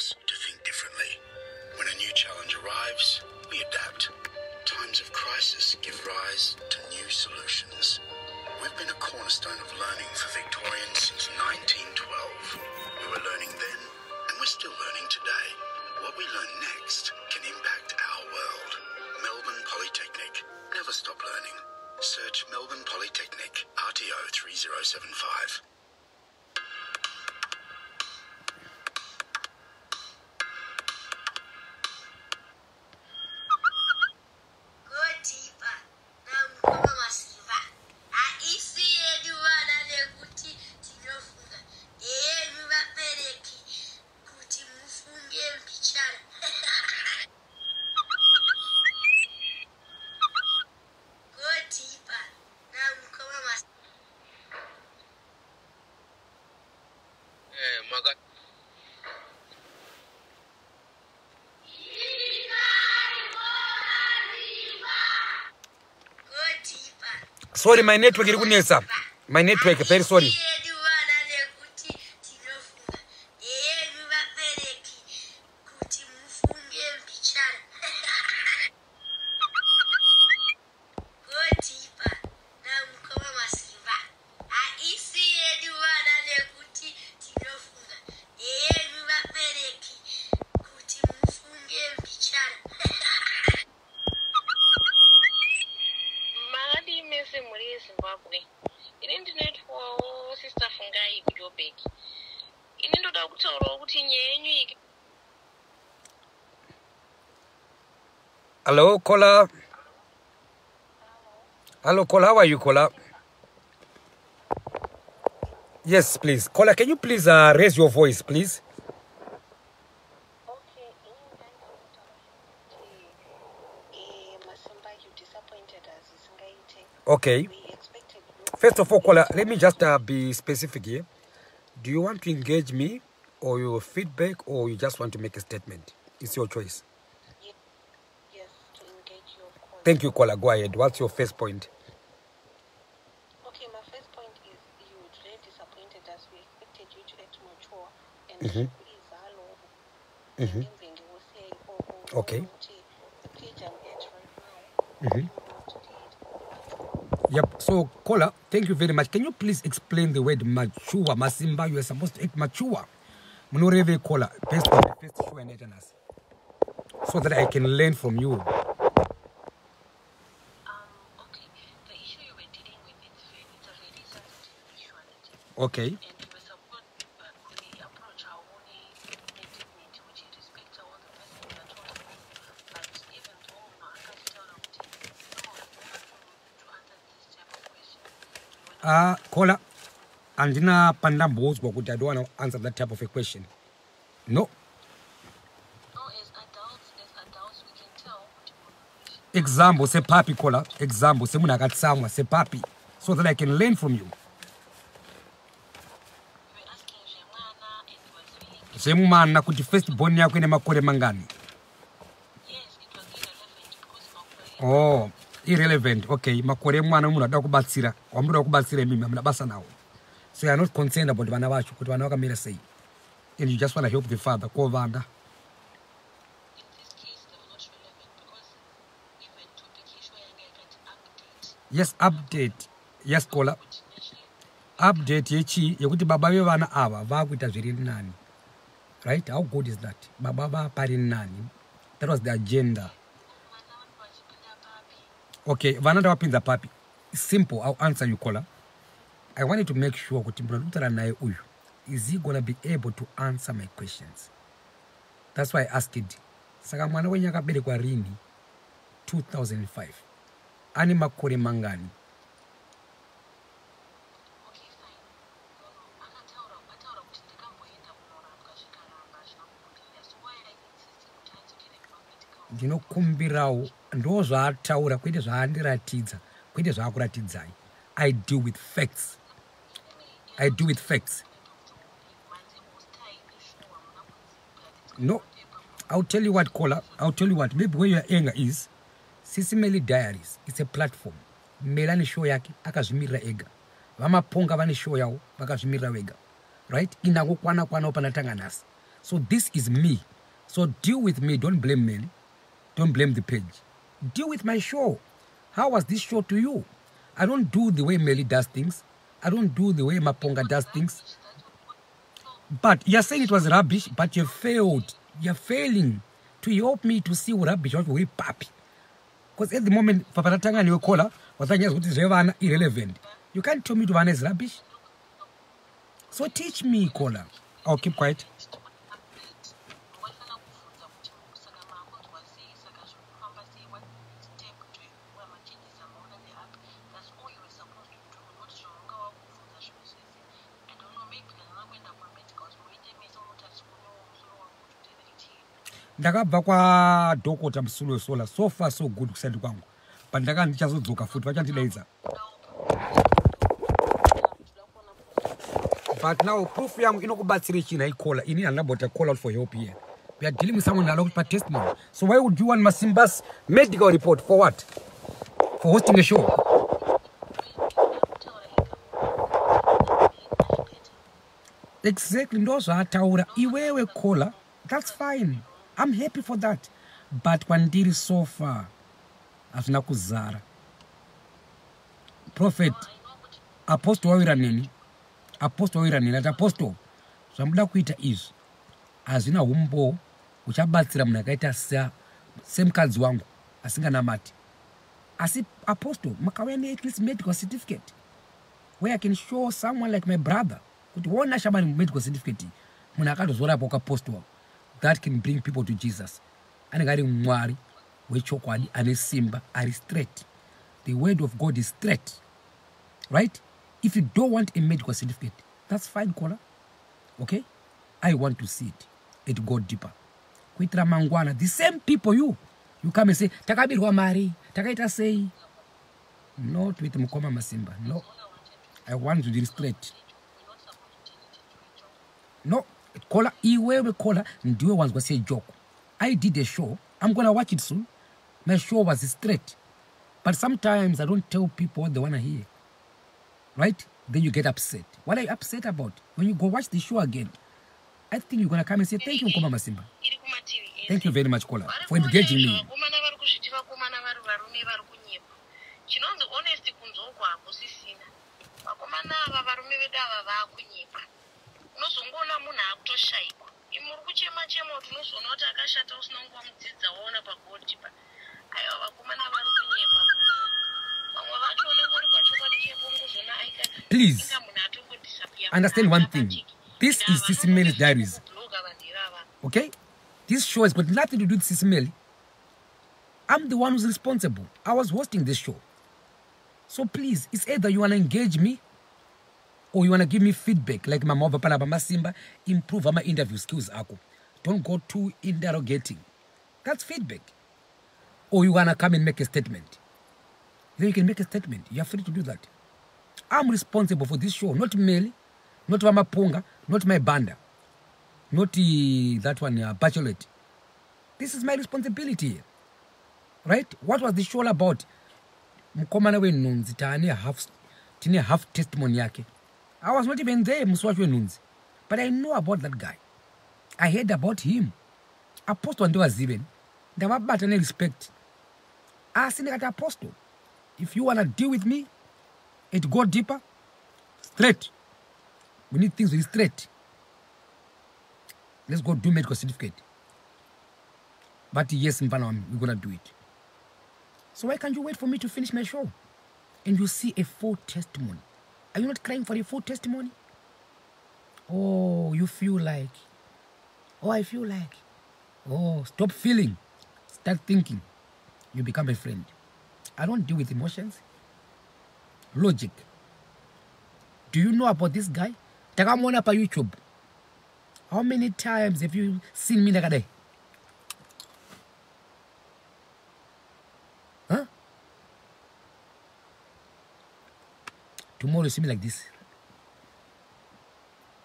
us to think differently. When a new challenge arrives, we adapt. Times of crisis give rise to new solutions. We've been a cornerstone of learning for Victorians since 1912. We were learning then, and we're still learning today. What we learn next can impact our world. Melbourne Polytechnic. Never stop learning. Search Melbourne Polytechnic, RTO 3075. Sorry, my network is good. My network, very sorry. Hello, caller. Hello, caller. How are you, caller? Yes, please. Caller, can you please raise your voice, please? Okay. Masimba, you disappointed us. Okay. First of all, caller, let me just be specific here. Do you want to engage me or your feedback, or you just want to make a statement? It's your choice. Yes, to engage your call. Thank you, caller. Go ahead. What's your first point? Okay, my first point is you really disappointed us. We expected you to act mature and Okay. Yep. So, caller, thank you very much. Can you please explain the word mature? Masimba, you are supposed to act mature. Munoreve caller, based on the first show and attendance, so that I can learn from you. Okay. The issue you were dealing with it's a very sensitive issue. Okay. And you were supposed to approach our own dignity, which is respect all the person you are talking to. But even though I can't tell them to answer this type of question. Caller, Andina Pandambos, but I don't want to answer that type of a question. No. No, as adults, we can tell. Example, say papi, caller. Example, say munagatsama, say papi, so that I can learn from you. You were asking Jemana and you were saying. Say mumana kuti first born yako ine makore mangani. Yes, it was irrelevant because makore. Oh, irrelevant. Okay, makore mwana munada kubatsira. Wamuda kubatsira mimi amna basa nawo. So you are not concerned about vana vachu kuti vana vakamira sei. And you just want to help the father. Ko vanga. In this case, they were not relevant because even topic issue update. Yes, update. Yes, caller. Update yechi yekuti baba vevana ava vakuita zviri nani. Right? How good is that? Baba va pari nani. That was the agenda. Okay, vana ndavapinza papi. Simple. I'll answer you, caller. I wanted to make sure kuti mnalutara naye uyu. Is he going to be able to answer my questions? That's why I asked. Saka mwana wenye akaberekwa rini 2005. Ani makore mangani. Ndinokumbirawo ndo zvaataura kwete zvaandiratidza kwete zvaakuratidzai. I deal with facts. I deal with facts. No, I'll tell you what, caller. I'll tell you what. Maybe where your anger is, SIS MELLY Diaries. It's a platform. Melani show yaki akazimira ega. Vama ponga vani show yao vakazimira wega. Right? Inakukwana kwana opanatanga nasi. So this is me. So deal with me. Don't blame me. Don't blame the page. Deal with my show. How was this show to you? I don't do the way Melly does things. I don't do the way Maponga does things. But you're saying it was rubbish, but you failed. You're failing to help me to see what rubbish was very papi. Because at the moment, Paparatanga and your caller, what I guess is irrelevant. You can't tell me to is rubbish. So teach me, caller. I'll keep quiet. Ndakabva kwa Dr. Msulo Sola, so far so good kusati kwangu. But ndaka ndichazodzoka futhi vachandidaidza. But now proof yangu inokubatsira china ikola ini anabota call out for help here. We are dealing with someone that looks for testimony. So why would you want Masimba's medical report for what? For hosting a show? Exactly, ndozo ataura iwewe caller. That's fine. I'm happy for that. But when did it so far? Afuna kuzara. Prophet Apostle Wawiranini. Apostle Wawiranini. At Apostle. Zvamuda kuita izvi. Hazvina humbo uchabatsira munhu akaita semukadzi wangu asinganamati. Asi Apostle makauya at least medical certificate where I can show someone like my brother kuti wona shamani medical certificate munhu akazorapo kwaApostle that can bring people to Jesus. And I mwari wechokwadi ane simba are straight. The word of God is straight. Right? If you don't want a medical certificate, that's fine, caller. Okay? I want to see it. It go deeper. Kuitira mangwana, the same people you come and say, takabirwa mari, takaita say. Not with Mukoma Masimba. No. I want to be straight. No. Caller, iwewe caller, ndiwe ones gonna say joke. I did a show. I'm gonna watch it soon. My show was straight. But sometimes I don't tell people what they wanna hear. Right? Then you get upset. What are you upset about? When you go watch the show again, I think you're gonna come and say, thank you, Mukoma Masimba. Thank you very much, caller, for engaging me. unozongoona munhu akutoshayikwa imuri kuchema tinozona kuti akashata usina kungomudzidza waona pagodipa aiwa vakomana vari kunyepa vamwe vacho unenge uri pachokwadi chepo ngozona aika please understand one thing. This is SIS MELLY's diaries. Okay? This show has got nothing to do with SIS MELLY. I'm the one who's responsible. I was hosting this show. So please, it's either you want to engage me or you want to give me feedback, like my mother, Masimba, improve my interview skills. Don't go too interrogating. That's feedback. Or you want to come and make a statement. Then you can make a statement. You're free to do that. I'm responsible for this show, not Melly, not Maponga, not my banda, not that one, Bachelorette. This is my responsibility. Right? What was the show about? Mukoma na WeNhunzi tine half testimony yake. I was not even there, Muswachi WeNhunzi. But I know about that guy. I heard about him. Apostle and was even. There were better respect. I seen that Apostle. If you want to deal with me, it go deeper, straight. We need things with straight. Let's go do medical certificate. But yes, Mpanam, we're going to do it. So why can't you wait for me to finish my show? And you see a full testimony. Are you not crying for a full testimony? Oh, you feel like. Oh, I feel like. Oh, stop feeling. Start thinking. You become a friend. I don't deal with emotions. Logic. Do you know about this guy? Takamona up on YouTube. How many times have you seen me like that? Huh? Tomorrow you see me like this.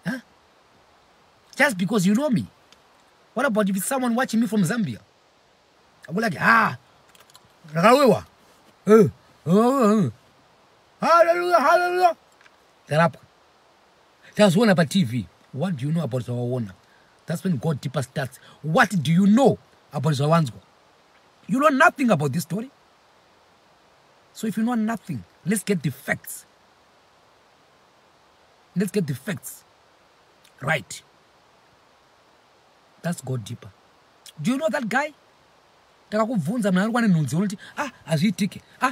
Huh? Just because you know me. What about if it's someone watching me from Zambia? I go like, Rakawewa. Hallelujah, hallelujah. That's one about TV. What do you know about our owner? That's when Go Deeper starts. What do you know about Zwawanzwa? You know nothing about this story. So if you know nothing, let's get the facts. Let's get the facts. Right. That's Go Deeper. Do you know that guy?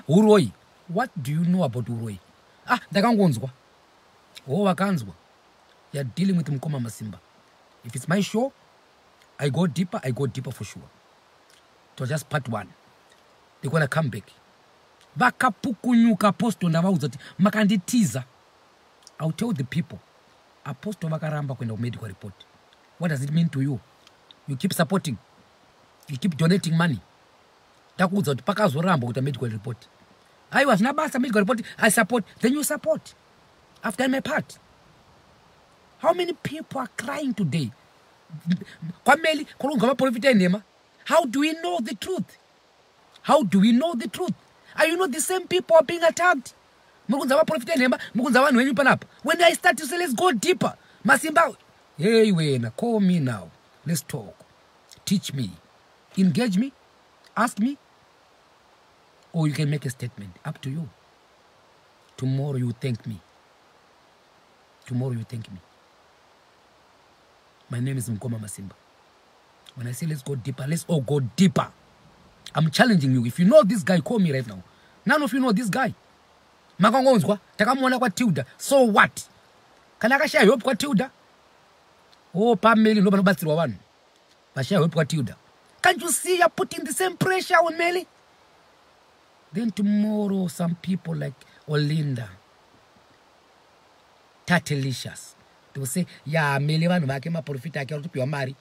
Uroi. What do you know about Uroi? You're dealing with Mukoma Masimba. If it's my show, I go deeper for sure. It was just part 1. They're gonna come back. Vakapukunyuka apostle ndavaudzati makanditiza. I'll tell the people. Apostle vakaramba kwenda medical report. What does it mean to you? You keep supporting. You keep donating money. Takuudza kuti pakazoramba kuita medical report. I was nabasa medical report. I support. Then you support. I've done my part. How many people are crying today? How do we know the truth? How do we know the truth? Are you not the same people are being attacked? When I start to say, let's go deeper. Masimba, hey, call me now. Let's talk. Teach me. Engage me. Ask me. Or you can make a statement. Up to you. Tomorrow you thank me. Tomorrow you thank me. My name is Mukoma Masimba. When I say let's go deeper, let's all go deeper. I'm challenging you. If you know this guy, call me right now. None of you know this guy. So what? Can I share hope kwa Tilda? Oh, Pameli, no batsirwa one. But share hope kwa Tilda. Can't you see you're putting the same pressure on Melly? Then tomorrow, some people like Olinda, Tatelicious, they will say, yeah, Melly, one of my profit, I can't be married.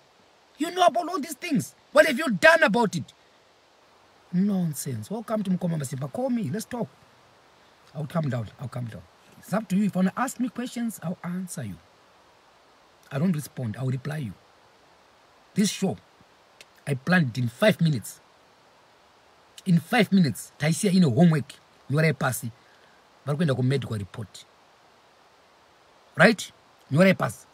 You know about all these things. What have you done about it? Nonsense. Welcome to Mukoma Masimba. Call me. Let's talk. I'll come down. I'll come down. It's up to you. If you want to ask me questions, I'll answer you. I don't respond. I'll reply you. This show, I planned in 5 minutes. In 5 minutes, Taisia in a homework. You are a passy. But we're going to medical report. Right? You are a pass.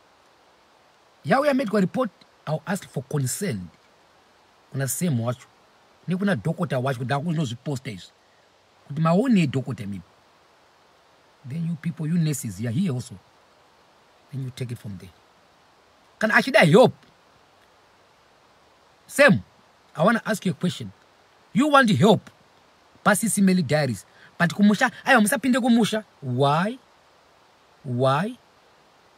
Yeah, we are medical report. I'll ask for consent. On the same watch. You can doctor watch with that knows posters. With my own need doctor me. Then you people, you nurses, you're here also. Then you take it from there. Can I should I help? Sam, I want to ask you a question. You want to help? SIS MELLY diaries. But kumusha, I am sapinde kumusha. Why? Why?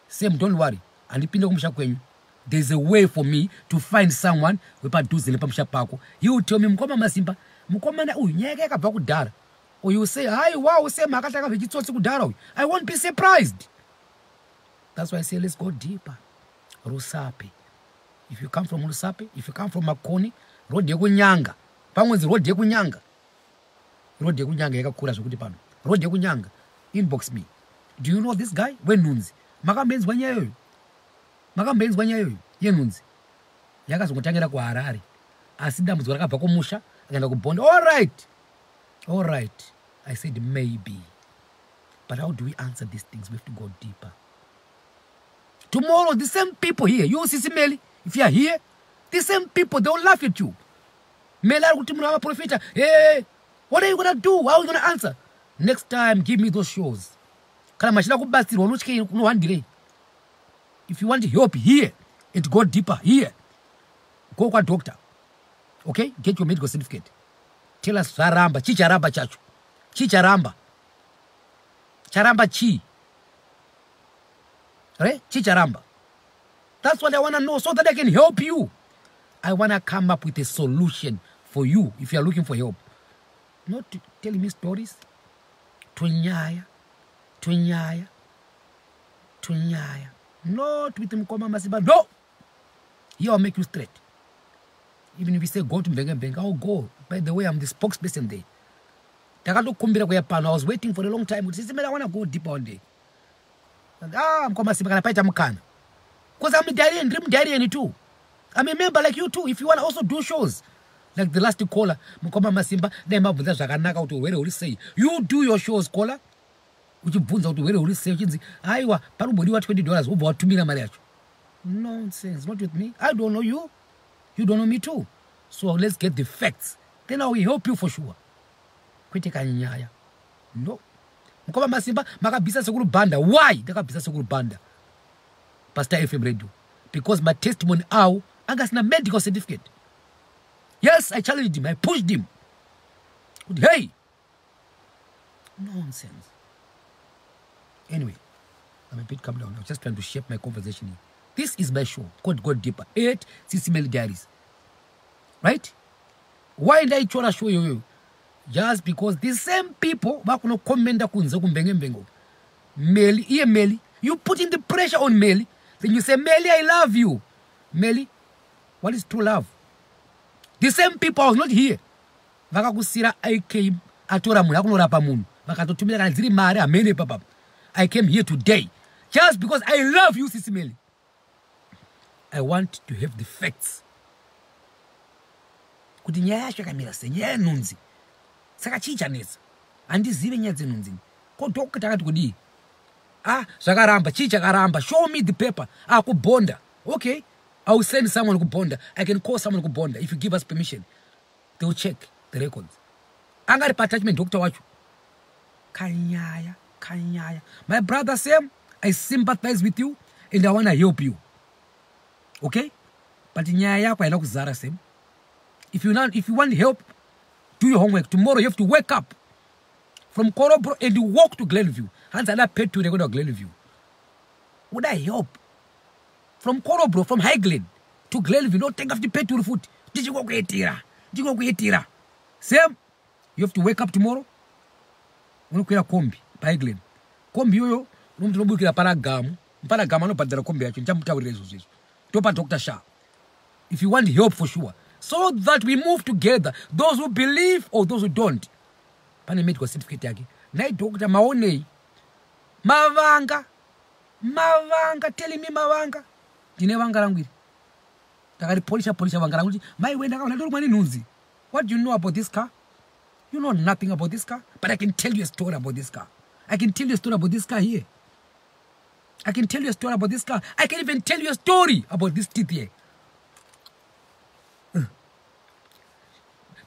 Sam, don't worry. And pinde kumusha kwenyu. There's a way for me to find someone who will do the You tell me, Mukoma Masimba, Mukoma na unyeke kabaku dara. Or you say, hi, wow, say, Makataka Vijitsu Daro. I won't be surprised. That's why I say, let's go deeper. Rusape. If you come from Rusape, if you come from Makoni, Road de Gunyanga. Pangwas Road de Gunyanga. Road de Gunyanga, Kura Sukutipano. Road de Gunyanga. Inbox me. Do you know this guy? WeNhunzi. Makambens Wanyayo. Makambens Wanyayo. YaNhunzi. Yagas Mutangira kwa Harare. Asida Muzoraka Pakomusha. And I go bond. All right. All right. I said maybe. But how do we answer these things? We have to go deeper. Tomorrow, the same people here, you SIS MELLY, if you are here, the same people, they will laugh at you. Hey, what are you going to do? How are you going to answer? Next time, give me those shows. If you want help here, it go deeper here. Go to a doctor. Okay? Get your medical certificate. Tell us Saramba, Chicharamba Chachu. Chicharamba. Charamba Chi. Right? Chicharamba. That's what I want to know so that I can help you. I want to come up with a solution for you if you are looking for help. Not telling me stories. Tunyaya. Tunyaya. Tunyaya. Not with Mukoma Masimba. No! Here I'll make you straight. Even if you say go to Mbenga, I'll go. By the way, I'm the spokesperson there. I was waiting for a long time. I want to go deeper one day. I'm because I'm a diary dream diary too. I'm a member like you too. If you want to also do shows, like the last caller, Mukoma Masimba, then out to where say you do your shows, caller. Which you put out to where say, I wa $20 over $2 million. Nonsense. Not with me. I don't know you. You don't know me too. So let's get the facts. Then I will help you for sure. Kwitika nyaya. No. Mukoma Masimba makabisa sekuru banda. Why? Takabisa sekuru banda. Pastor FM Radio. Because my testimony out, I got a medical certificate. Yes, I challenged him. I pushed him. Hey! Nonsense. Anyway, I'm a bit calm down. I'm just trying to shape my conversation here. This is my show called Go Deeper. 8 SIS MELLY Diaries. Right? Why did I try to show you? Just because the same people bakuno komenda kunze kumbenge mbengo. Melly, here Melly. You put in the pressure on Melly. Then you say, Melly, I love you. Melly, what is true love? The same people was not here. Vakakusira I came atora muna kunorapa munhu. Vakatotumira kana dziri mari amene papa. I came here today just because I love you, SIS MELLY. I want to have the facts. Kuti nyaya yacho yakamira sei, nyaya yenhunzi. Saka chii chanetsa? Handizive nyaya dzenhunzi. Kodhoka takati kudii? Zvakaramba, chii chakaramba? Show me the paper. Kubonda. Okay. I will send someone kubonda. I can call someone kubonda if you give us permission. They will check the records. Angari attachment doctor wacho. Kanyaya. My brother Sam, I sympathize with you and I want to help you. Okay? But nyaya yako haina kuzara Sam. If you want help, do your homework. Tomorrow you have to wake up from Korobro and you walk to Glenview. Hands are not paid to go to Glenview. Would I help? From Korobro, from Highland to Glenview, no take off the pay to the foot. Did you go get tira? Sam, you have to wake up tomorrow. Unokwira kombi pa Highland. Kombi yoyo, unomubukira para gamu no padara kombi yacho. Njamutaurira izvo. Topa Dr. Shah. If you want help for sure. So that we move together. Those who believe or those who don't. Pane medical certificate yake. Nai Dr. Maonei. Mavanga. Telling me mavanga. Dine vanga rangwiri. Takari polisha vanga ranguchi. Mai wenda kaona ndori mwani nhunzi. What do you know about this car? You know nothing about this car. But I can tell you a story about this car. I can tell you a story about this car here. I can tell you a story about this car. I can even tell you a story about this teeth here.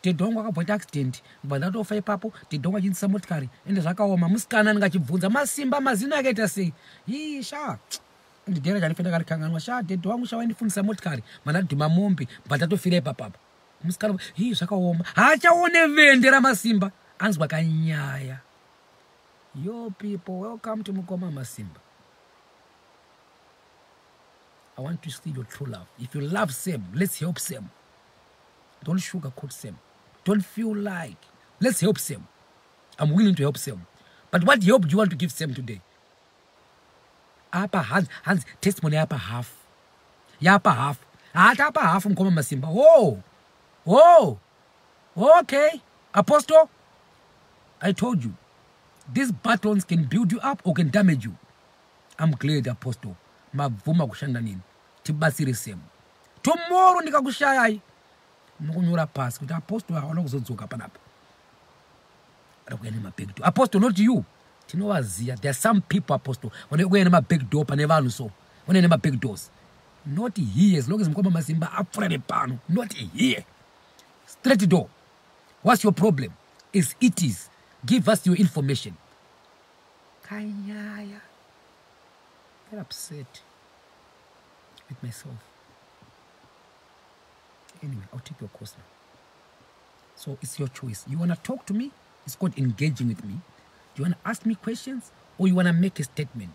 Tedongo akapota accident. Mbadato ofai papo. Tedongo achinisa motikari. Ende zvakaoma. Musikana ngachibvunza. Masimba mazina akaita sei. Sha. Ndidera kanifenda kari kanganwa. Sha. Tedongo shawaindifundisa motikari. Manati mamombi. Mbadato fire papa. Musikana. Zvakaoma. Hachaone vende raMasimba. Anzwa kanyaya. Yo people, welcome to Mukoma Masimba. I want to see your true love. If you love Sam, let's help Sam. Don't sugarcoat Sam. Don't feel like. Let's help Sam. I'm willing to help Sam. But what help do you want to give Sam today? Upper hands testimony upper half. Upper half. Upper half from Mukoma Masimba. Oh. Okay. Apostle, I told you. These battles can build you up or can damage you. I'm glad, Apostle. Mavuma kushanda nini. Tibasiri Sam. Tomorrow nikakushayai. Nukunyura pass. Kuti Apostle hawana kuzodzoka panapa. Apostle, not you. Tinowazia. There are some people, Apostle. When they go in a big door, panevalu so. When they have big doors. Not here. As long as Mukoma Masimba up for the pano. Not here. Straight door. What's your problem? It is. Give us your information. Kanyaya. Get upset with myself. Anyway, I'll take your course now. So it's your choice. You want to talk to me? It's called engaging with me. Do you want to ask me questions or you want to make a statement?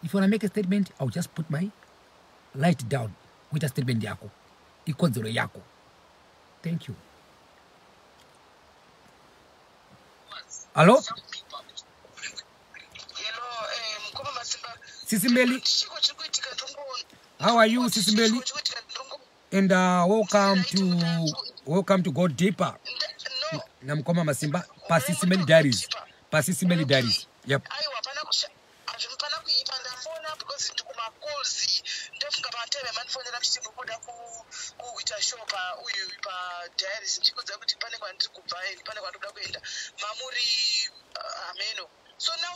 If you want to make a statement, I'll just put my light down with a statement yako. Equals zero yako. Thank you. Hello? SIS MELLY. How are you, SIS MELLY? And welcome to Go Deeper. Mukoma Masimba. SIS MELLY Diaries. SIS MELLY Diaries. Yep. So now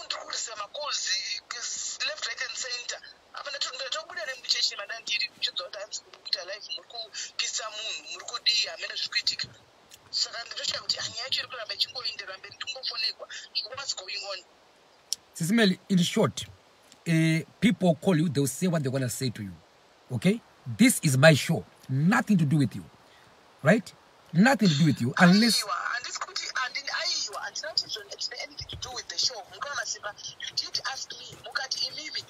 left, right and center. apana tobuda nemuchechi madandiri kuchidzota hanzi kuita live muri kupisa munhu muri kudii hamene zviri kuitika saka ndinoshaya kuti hanya yacho iri kuramba ichingoenderera mberi tingofonekwa what's going on. Sis Melly, in short, people call you, they'll say what they're gonna say to you. Okay? This is my show. Nothing to do with you. Right? Nothing to do with you unless anything to do with the show. Mukoma Masimba, you did ask me, Mukati Imimi,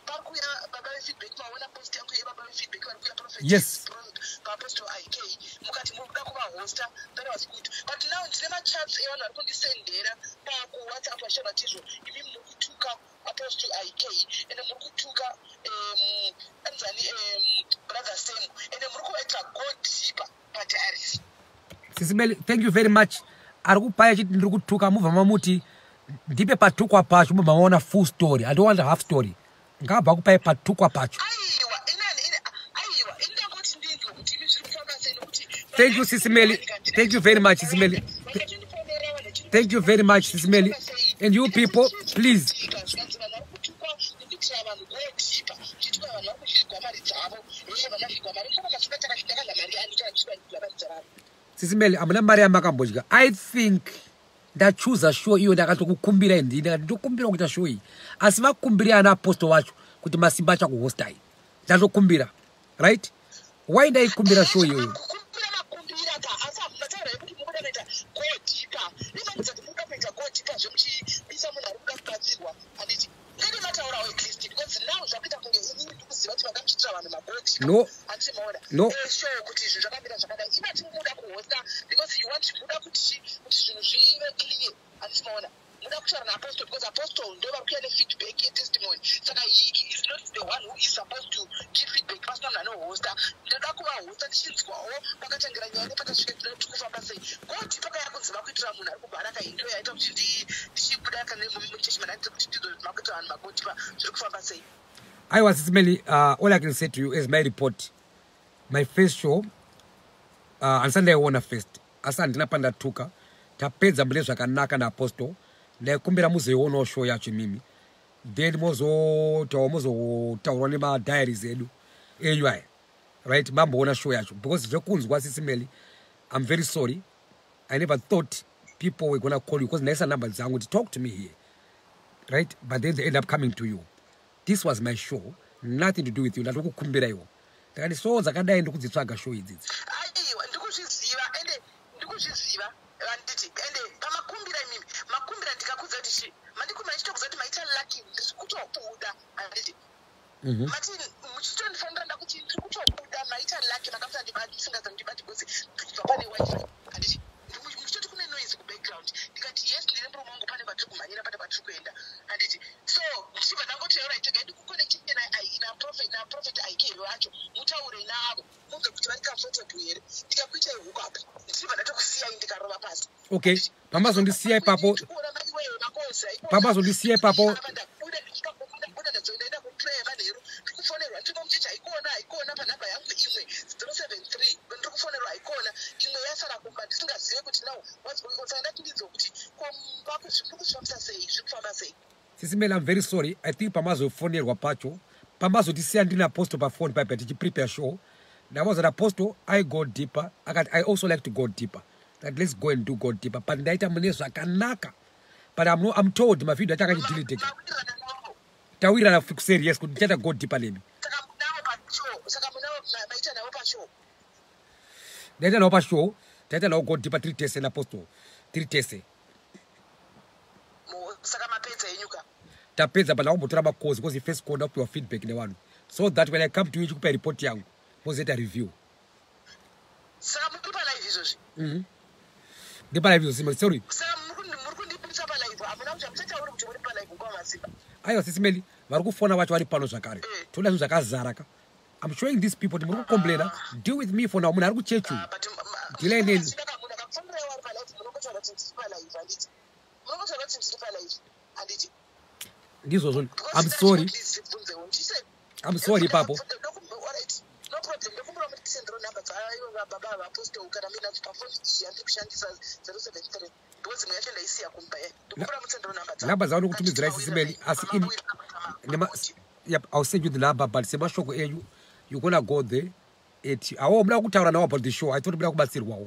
Pakuya Baba feedback, Mawana post Baba feedback, Prophet. Yes. Post IK, Mukati Mukakuba hoster, that was good. But now it's never chance on a condescend data, Paku, what's up a Shabatizo, even Mukutuka, Apostle IK, and the Mukutuka, brother Sam, and the Mukueta God Zipa, Pataris. Sis Melly, thank you very much. Arukupaya chiti ndikutuka muva mamuti ndipe patukwa pacho mumaona full story. I don't want a half story. Ngabva kupai patukwa pacho. Thank you, Sis Melly. Thank you very much, Sis Melly. Thank you very much, Sis Melly. And you people, please. Sis Melly, I think that choose a show you that kukumbira ndi ndakukumbira kuita show iyi. Asiva kukumbira ana apostle wacho kuti Masimba cha kuhostai. Ndakukumbira. Right? Why ndai kukumbira show you? No. No. Because you want to put up apostle because apostle never get any feedback testimony. So he is not the one who is supposed to give feedback. Pastor no hoster. The document hoster shits go pakachangira pata script to kufamba say God paka yakunzima kuitira munhu ari kubaraka into yaita kuti ndichibudaka nemuchishimana kuti ndizo makuita vanhu magoti pa zviri kufamba sei. I was Sis Melly, all I can say to you is my report. My first show, on Sunday I won a first. Asa ndinapanda tuka, tapedza mbele zvakanaka na apostle, ndaikumbira muzoiona show yacho mimi. Then mozo taurwa nema diaries edu. AUI. Right, mambo ona show yacho. Because zvekunzwa Sis Melly, I'm very sorry. I never thought people were gonna call you because naisa number zangu to talk to me here. Right? But then they end up coming to you. This was my show, nothing to do with you. Ndakukumbira iwo. Takati so zakadai ndikudzitsvaga show idzi. Aiwa ndikuzviziva ende ndikuzviziva anditi ende pamakumbira mimi makumbira ndikakudza kuti mandikuma ichitokuza kuti maita lucky ndikutobuda anditi. Mati muchitondifanira ndakuti ndikutobuda maita lucky makafuta ndibati singaza ndibati because ndikubva pane wifi anditi. Muchitoti kune noise ku background. Ndikati yes ndine mbro mangu pane batiri kumhanyira pane batiri kuenda anditi. So ndichibva ndangoti alright again kuconnect na prophet IK wacho mutaure navo munge kuti vari comfortable here ndikakuita ihuku apa ndichibva ndatokusiyai ndikarova pasi. Okay, pambazondisiya ipapo. Pambazondisiya ipapo. Buda ndazoenda kuprayer manheru ndikufonerwa ndimo muchicha ikona panhamba yangu imwe 073 ndikufonerwa ikona imwe yasara kumba ndisingazive kuti now what's going on. Saka ndati ndidzo kuti kwako zviri kufambisa sei zviri kufamba sei. Sis Melly, I'm very sorry. I think pamazofonerwa pacho. Pamazondisiya ndina apostle pa phone pa tichi prepare show. Now was an apostle, I go deeper. I also like to go deeper. That let's go and do go deeper. But ndaita mune zvakanaka. But I'm told my video achaka delete. Tawira na fixer yes kuti chata go deeper nemi. Saka munawo maita nawo pa show. Ndaita nawo pa show. Ndaita nawo go deeper 3 tese na apostle. 3 tese. Saka mapedza enyuka. Tapedza but nakumbotora makozi because first call up your feedback ne vanhu. So that when I come to you chikupa report yangu. Mozeta review. Saka muri pa live izozvi. Ndipa live izozvi. Sorry. Saka muri kundiputsa pa live. Amuna kuti muchataura kuti muri pa live Mukoma Masimba. Aiwa Sis Melly, vari kufona vacho vari pano zvakare. Toda zvinhu zvakazara ka. I'm showing these people muri kukomplaina. Deal with me for now. Munhu ari kuchechu. Delay neni. Ndizvo. I'm sorry. I'm sorry papo. No problem. Ndikumbura muri sendro number dzayo baba apostle kana mina perform yandikushandisa 073. Because mwacho ndaisiya kumba. Ndikumbura muri sendro number dzayo. Namba zawo nokutumidzira Sis Melly asi Yep, I'll send you the number, but Sebashoko, you're gonna go there. I won't know about the show. I thought about it. Wow.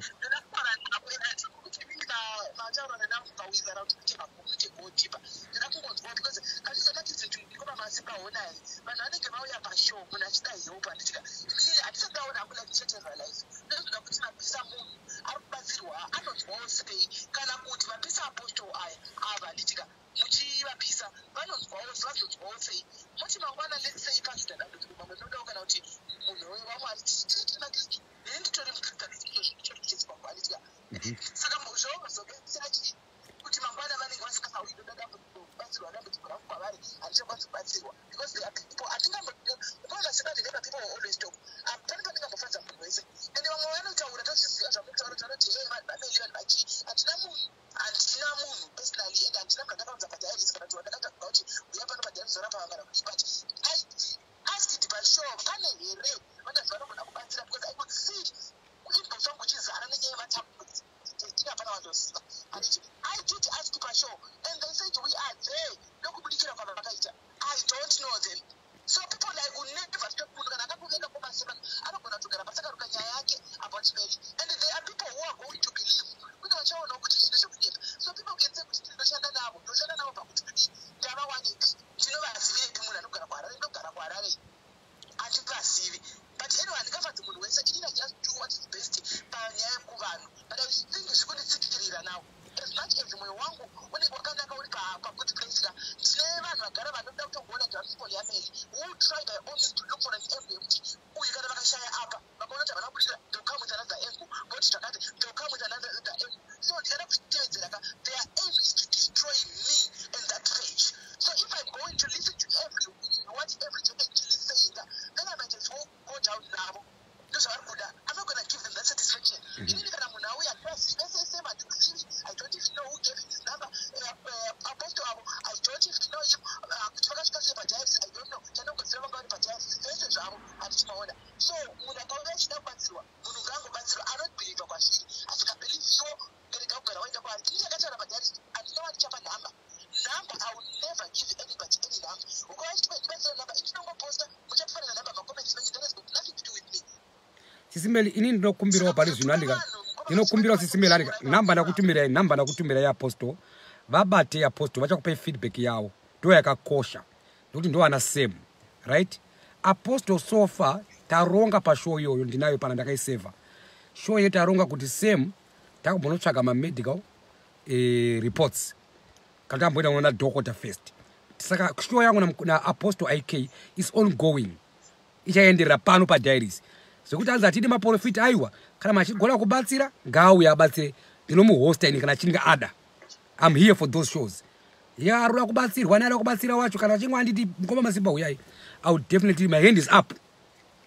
Because there are people, I think I'm always talk. I'm telling you, I'm friends, and they were I did ask Pasho, and they said we are there. I don't know them. So people like will never stop about Mary. And there are people who are going to believe. So people can say but anyone just do what is best. But I think it's going to now. As much as we want when it was going to good place, who try by all means to look for an emblem, who you got to share up, they'll come with another emblem, they'll come with another emblem. So the other stage, their aim is to destroy me in that page. So if I'm going to listen to what every is saying, then I might as well go down now. I'm not going to give them that satisfaction. I don't even know who gave him his number. Apostle, I don't even know him. I don't know. So, I don't believe I believe so. Number, I will never give anybody any number. Sisi Melly ini ndo kumbiro pali zvinandika. Ino kumbiro Sisi Melly andika namba nakutumira ya apostle. Vabate ya apostle vachakupa feedback yawo. Ndo yakakosha. Ndokuti ndo ana same, right? Apostle so far taronga pa show yoyo ndinayo pana ndakaiseva. Show yetu taronga kuti same takubonotsvaga ma medical reports. Kata mboenda kuona doctor first. Saka show yangu na apostle IK is ongoing. Ichaenderera pano pa diaries. Sekuti azatidi maprofit aiwa kana machigona kubatsira ngauya abatsire ndinomuhosta ini kana chinga ada. I'm here for those shows. Yeah, arura kubatsirwa nara kubatsira wacho kana chingwa anditi Mukoma Masimba uyai. I would definitely, my hand is up.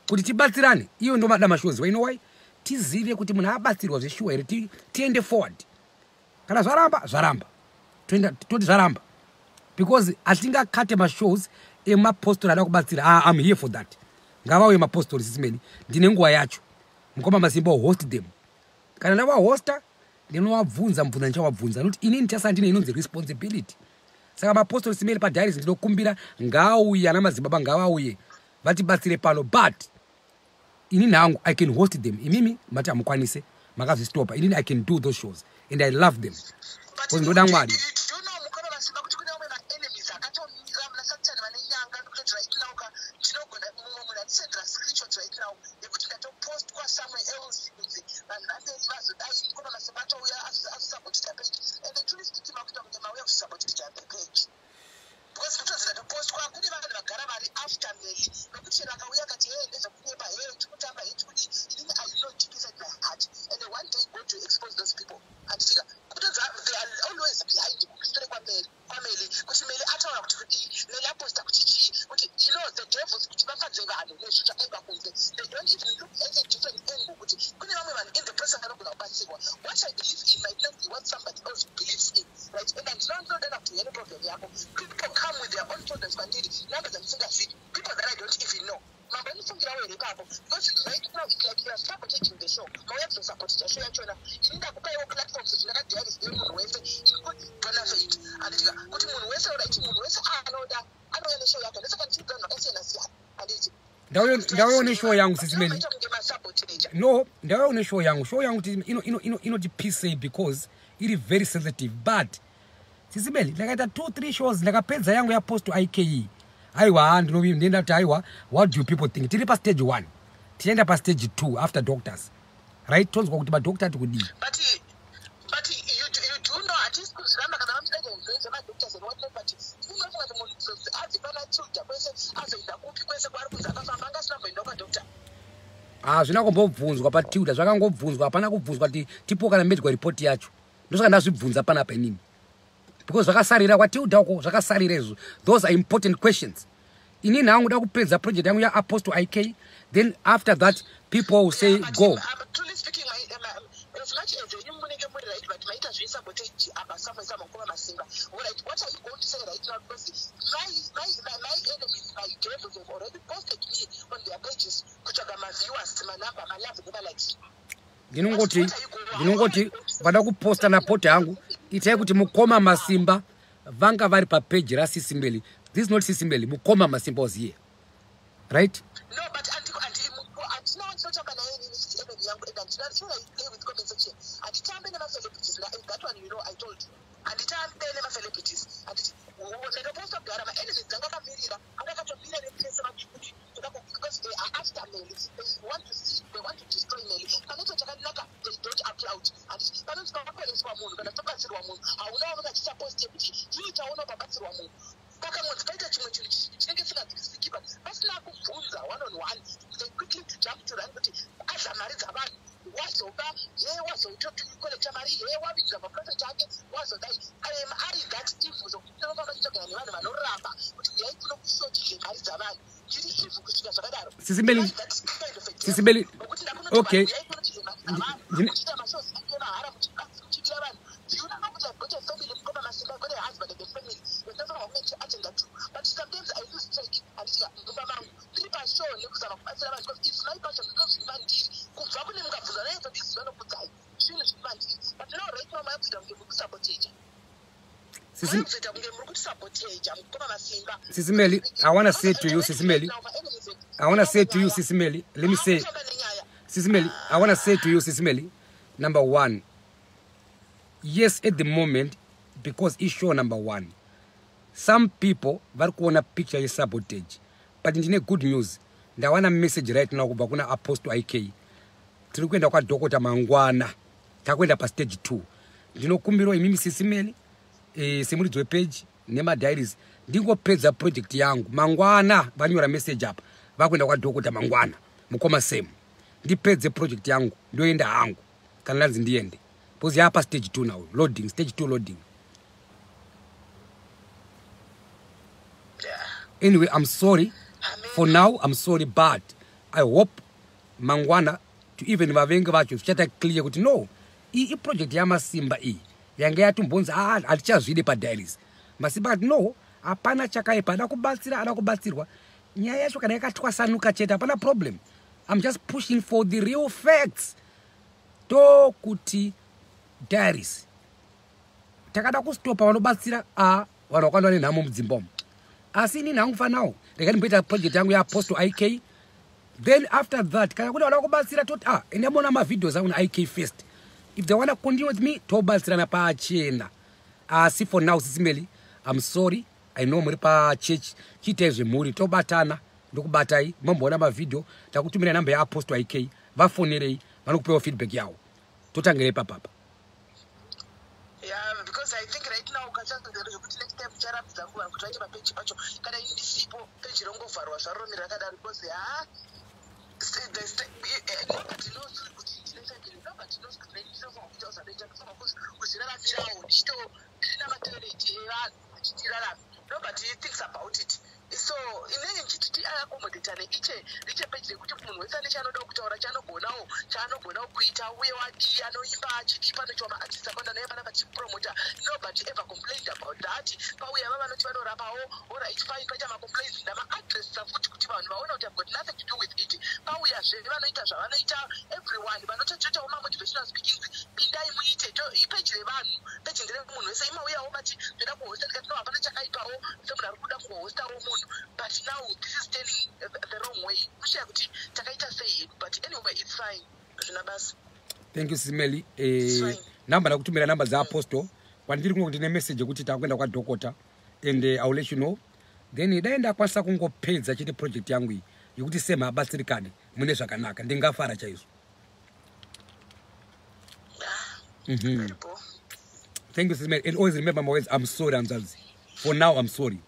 Kuti tibatsirane iyo ndo madama shows. You know why? Tizive kuti munhu abatsirwa zveshuwa here tiende forward. Kana zvaramba. Toti zvaramba. Because atingakate ma shows emapostori ada kubatsira. I'm here for that. Ngavawe mapostori Sisi Melly ndine nguva yacho. Mukoma Masimba host them. Kana ndava hosta ndinovabvunza ndichavabvunza nokuti inini chasa ndine inonzi responsibility. Saka mapostori Sisi Melly pa diaries ndinokumbira ngauye ana madzibaba ngavauye vatibatsire pano, but inini hangu I can host them. Imimi mati amukwanise makazvistopa. Inini I can do those shows and I love them. Because ndoda Mwari. Because right now it's like you are ndawe show yangu Sis Melly. No, ndawe show yangu inoti PCA because it is very sensitive. But Sis Melly, like I 2-3 shows like a penza yangu ya post to IKE. Aiwa and no ndenda taiwa. What do people think? Tilipa stage 1. Tienda pa stage 2 after doctors. Right? Tones go to doctor to kudi. But you do know at least kuziramba kana mtaka influence ma doctors and what but you know what the monitors as bana chuta kwese azoenda kupi kwese kwari kuzakafamba ngasamba ndoka doctor. Zvinangobvunzwa patiuta zvakangobvunzwa hapana kubvunzwa kuti tipoka na medical report yacho. Ndosaka ndazvibvunza pana pa inini. Because zvakasarira kwatiuta uko zvakasarira izvo. Those are important questions. Inini hangu da kupedza project yangu ya Apostle IK. Then after that people will say go. Truly speaking, as much as you munenge muri right, but maita zvisabotage abasama Mukoma Masimba. Right, what are you going to say right now? Because my enemies, my devils have already posted me on their pages. Kuchaga my viewers, my number, my love, never likes. Ndinongoti vada kuposta na pote yangu itai kuti Mukoma Masimba vanga vari pa page ra Sis Melly. This is not Sis Melly. Mukoma Masimba was here. Right? No, but no one's not talking about any young and sure I play with comments section. And the time never celebrities that one I told you. And the time they never celebrities. And when they post up there, my enemies Zangaka Mirira, and I got a million place because they are after Melly. They want to see, they want to destroy Melly. And that's what they don't applaud. And parents come up with one moon, but I talk about one moon. I will know that it's supposed to be. You don't know about one moon. Paka mutipeta chimwe chinhu chinenge chisikika pasina kubvunza one on one. They quickly jump to run kuti adla mari dzavanhu wazoba wazoitotokolekta mari wavidza maprofit ake wazodai ari that evil zokutofamba chitogana nevanhu vanoramba kuti uyai kuno kushotile mari dzavanhu chiri evil kusvika zvakadaro. Sis Melly. Okay. Kuchita mashows emahara muchibira vanhu. Do you know kuti I've got a family, Mukoma Masimba, I've got a husband and a family. But sometimes I lose track and it's show because it's my passion because but now right now my sabotage. Sis Melly, I want to say to you, Sis Melly. Let me say, Sis Melly, I want to say to you, Sis Melly, number one, yes, at the moment, because it's show number one. Some people want a picture of sabotage. But in good news, I want a message right now about Apostle IK. Tulikwenda kwa Dokota Mangwana. Takwenda pa stage 2. Kumbiro mimi Sis Melly, simulidzwe page, Nema Diaries. Ndingo page project yangu. Mangwana, vanyora message up. Vakwenda kwa Dokota Mangwana. Mukoma same. Ndi page project yangu. Ndio enda yangu. Kanalazi ndiende. Because hapa stage 2 now. Loading, stage 2 loading. Anyway, I'm sorry. For now, I'm sorry, but I hope Mangwana to even vavenga vacho chata clear kuti no. I project ya Masimba yange yatumbonza alichazvide pa diaries. Masimba no, hapana chakaipa adakubatsirwa. Nyaya yacho kana yakatwasanuka cheta hapana problem. I'm just pushing for the real facts. To kuti diaries. Takada kustopa vanobatsira vanokwanwa nenhamo mudzimbomo. Asini nangufa now. Rekani mpeta project yangu ya Apostle IK. Then after that, kana kuna wanakubatsira toti endamona ma videos on IK first. If they want to continue with me, tobatsira na pa chena. See for now, Sis Melly, I'm sorry. I know muri pa church chitezve muri tobatana ndokubatai mambona ma video takutumira namba ya Apostle IK vafonerei vanokupewa feedback yawo. Totangere papa. Yeah, because I think right now next time charap zangu vankutsvake mapage pacho kana indisipo page rongovharwa zvaro mirakadaro because nobody knows nobody thinks about it. So inenge chititi ayakomodetane iche page rekuti munhu wese ane chaanoda kutaura chaanogonawo kuita uye wadi anoimba achidi pane choma achisapanda naye pana pachipromota. Nobody ever complained about that. Pauya vava vanoti vanorapawo alright fine paita macomplaints nama-address futi kuti vanhu vaona kuti have got nothing to do with it. Pauyazve vanoita zvavanoita everyone vanototoitawo ma-motivational speakings dai muite page levanhu page ndere munhu wese imauyawo bati ndoda kuhosta tikati no hapana chakaipawo semunhu ari kuda kuhostawo munhu but now this is turning the wrong way kushaya kuti takaita sei but anyway it's fine zvina basi. Thank you Simeli. Namba ndakutumira namba za apostle kwandiri kungo kuti ne message kuti takwenda kwa dokota and I will let you know then daenda kwasa kungopedza chete project yangu iyi yokuti sema abatsirikane mune zvakanaka ndingafara chaizvo. Thank you Simeli, and always remember my words. I'm sorry Mzazi. For now I'm sorry.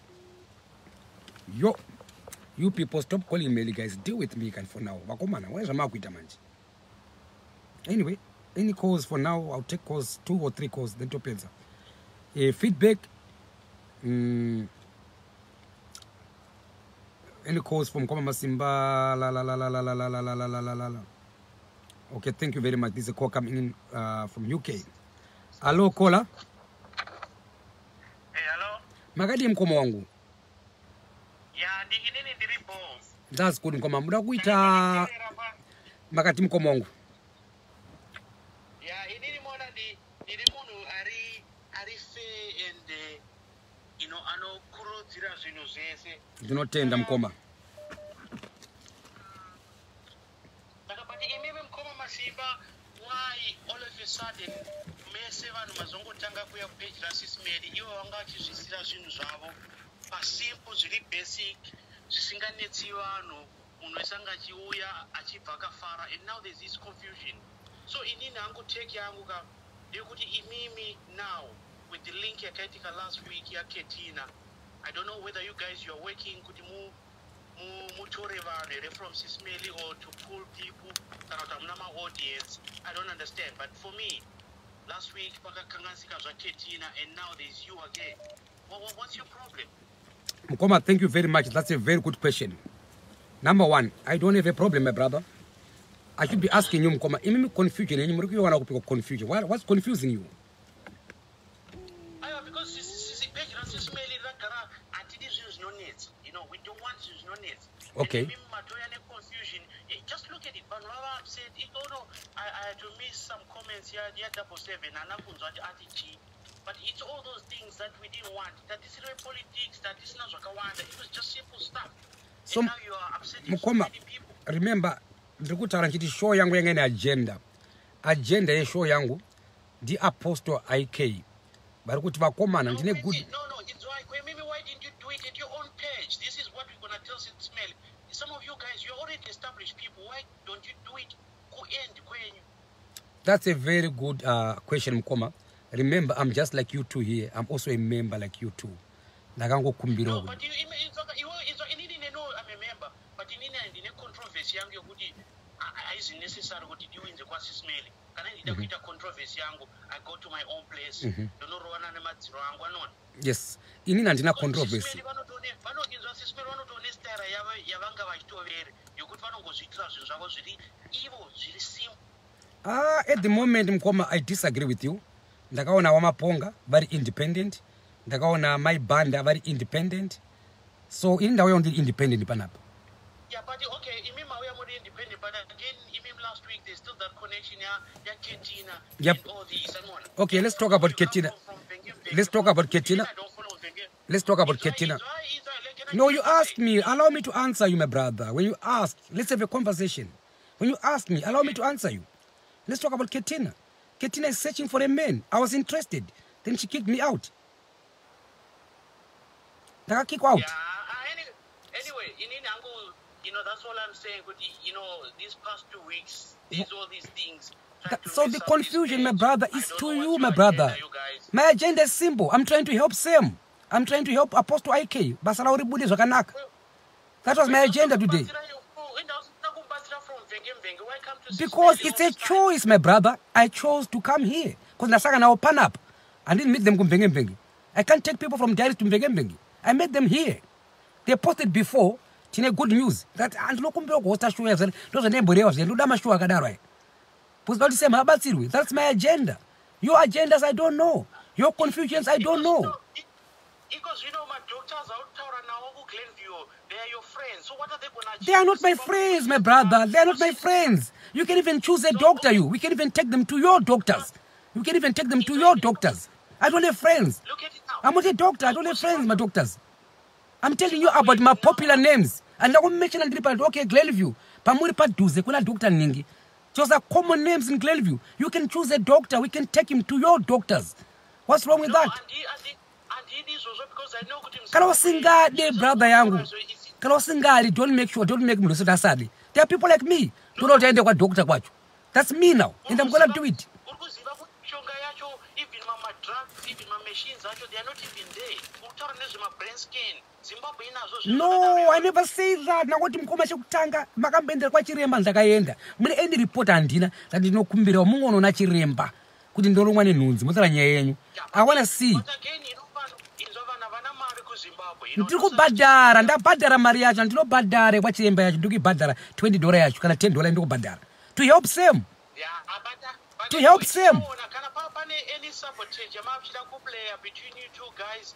You people stop calling Melly guys. Deal with me can for now. Wakomana, where's Makuita manje? Anyway, any calls for now, I'll take calls, 2 or 3 calls, then to pensa. Feedback. Any calls from Mukoma Masimba? La. Okay, thank you very much. This is a call coming in from UK. Hello, caller. Hey, hello. Magadi Mukoma wangu. Yeah, ndinini ndiripo. That's good Mukoma. Muda kuita Magadi Mukoma wangu. Yeah, inini mona ndiri munhu ari fair and anokurudzira zvinhu zvese. Ndinotenda Mukoma. But imimi Mukoma Masimba, why all of a sudden mese vanhu mazongotanga kuya page SIS MELLY ivo vanga vachizvisira zvinhu zvavo pasimple zviri basic zvisinganetsi vanhu munhu wese anga achiuya achibva akafara and now there's this confusion. So inini hangu take yangu ka ndekuti imimi now with the link yakaitika last week yaKetina, I don't know whether you guys you are working kuti mutore vanhu here from SIS MELLY or to pull people kana kuti hamuna ma-audience. I don't understand, but for me last week pakakanganisika zvaKetina and now there's you again. What's your problem? Mukoma, thank you very much. That's a very good question. Number one, I don't have a problem, my brother. I should be asking you, Mukoma, imimi confusion, and you want to confusion. What's confusing you? Because SIS MELLY no needs. You know, we don't want no needs. Okay. Confusion. Just look at it. But Baba said, I had to miss some comments here. But it's all those things that we didn't want. That is not politics. That is not Wakawanda. It was just simple stuff. So, and now you are upsetting Mukoma, so many people. Remember, ndikutaura nchiti show yangu yangene agenda ye show yangu di apostle IK bari kuti vakomana ndine good. No, it's why didn't you do it at your own page? This is what we're gonna tell SIS MELLY. Some of you guys, you're already established people. Why don't you do it? That's a very good question, Mukoma. Remember, I'm just like you two here. I'm also a member like you two. Nagango kumbiro. No, but I'm a member. But in a controversy, is necessary what you do in the SIS MELLY. Can I need a controversy? I go to my own place. Don't know what yes, in a controversy. At the moment, Mukoma, I disagree with you. Ndakaona wamaponga very independent. Ndakaona my band are very independent. So in the way on the independent panap. Yeah, but okay, we are more independent, but again, last week there's still that connection here, Ketina, yep. And all these and one. Okay, let's talk about Ketina. Let's talk about Ketina. Let's talk about Ketina. No, you asked me. Allow me to answer you, my brother. When you asked, let's have a conversation. When you asked me, allow me to answer you. Let's talk about Ketina. Ketina is searching for a man. I was interested. Then she kicked me out. Did I kick out? Yeah, anyway, that's all I'm saying. But, these past 2 weeks, all these things. So the confusion, my brother, is to you, my brother. My agenda is simple. I'm trying to help Sam. I'm trying to help Apostle IK. That was my agenda today. Because it's a choice, my brother. I chose to come here. Because Nasaka now pan up. I didn't meet them Kumbengembengi. I can't take people from Diaris to Mbengembengi. I met them here. They posted before, Tina good news. That and Lokumbo was a show as those are neighbor else. Ludama Shua Gadara. That's my agenda. Your agendas, I don't know. Your confusions, I don't know. Because my doctors out now who claim they are your friends. So what are they gonna They are not my friends, my brother. They are not my friends. You can even choose a doctor, We can even take them to your doctors. You can even take them to your doctors. I don't have friends. Look at it now. I'm not a doctor. I don't have friends, my doctors. I'm telling you about my popular names. And I will mention and okay, Glenview. Pamuri Paduze, kuna doctor ningi. Those are common names in Glenview. You can choose a doctor. We can take him to your doctors. What's wrong with that? Kalau singade, brother yangu. Kalau singade, don't make me lose that sadly. There are people like me. Do not end up doctor kwachu. That's me now. And I'm gonna do it. Even my drugs, even my machines, they are not even there. My brain scan. No, I never say that. Now what Mukoma shukutanga makambendera kwa chiremba ndakaenda. Mune any report andina that ndinokumbira mungono na chiremba kuti ndoromwa nenhunzi mutara nyaya yenyu. I want to see. Ndikubhadhara ndabhadhara mari yacho ndinobhadhara kwa chiremba yacho ndikubhadhara $20 yacho kana $10 ndikubhadhara to help them. To help them. Any sabotage between you two guys,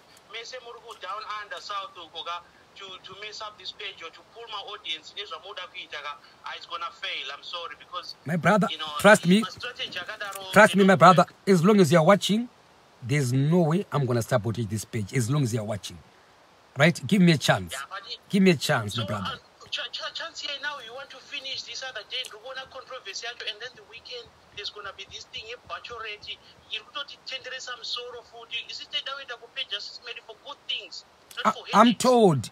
down under south to mess up this page or to pull my audience, it's gonna fail. I'm sorry because my brother, trust me, my brother. As long as you're watching, there's no way I'm gonna sabotage this page. As long as you're watching, right? Give me a chance. Give me a chance, my brother. Chance here now. You want to finish this other day, controversy, and then the weekend there's gonna be this thing here, already. You don't tender some sort of food. Is it that way that we pay just made for good things? I'm told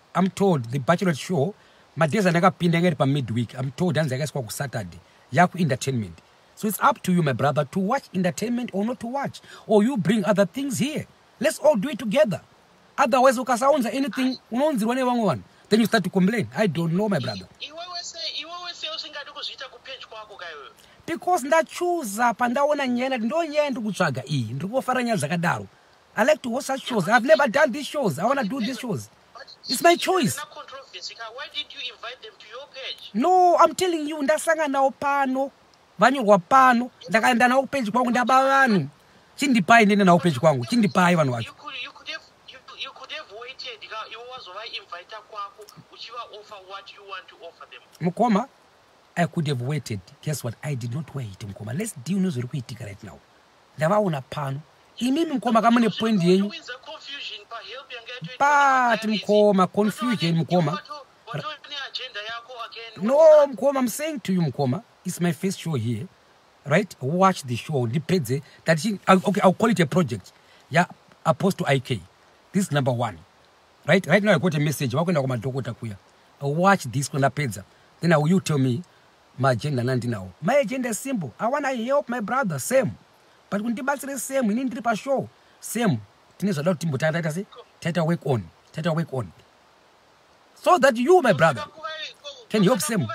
the bachelor show. My days are never pinning per midweek. I'm told that's I guess Saturday. Yaku entertainment. So it's up to you, my brother, to watch entertainment or not to watch, or you bring other things here. Let's all do it together. Otherwise, ukasaonza anything unonzi one. Then you start to complain. I don't know, my brother. Because ndachuza pandaona nyenda ndonyenda kutsvaga iyi ndikufara nyaya dzakadaro. I like to watch such shows. I've never done these shows. I want to do these shows. It's my choice. Why did you invite them to your page? No, I'm telling you, ndasanga nawo pano. Vanyorwa pano. Ndakaenda nawo page kwangu ndaba vanhu. Chindipai ndine nawo page kwangu. Chindipai vanhu vacho. You could have waited. You was invite kwako uchiwa offer what you want to offer them. Mukoma, I could have waited. Guess what? I did not wait, Mukoma. Let's deal with it right now. Ndavaona pano. Imimi Mukoma kama ne point yenyu. But Mukoma, confusion Mukoma. No, Mukoma, I'm saying to you, Mukoma, it's my first show here. Right? Watch the show. Depends. Okay, I'll call it a project. Yeah, opposed to IK. This is number 1. Right? Right now I got a message. Watch this kunapedza. Then you tell me my agenda nandi now. My agenda is simple. I want to help my brother, same. But when the battery is same, we need to show. Same. Tata work on. So that you, my brother, can help same.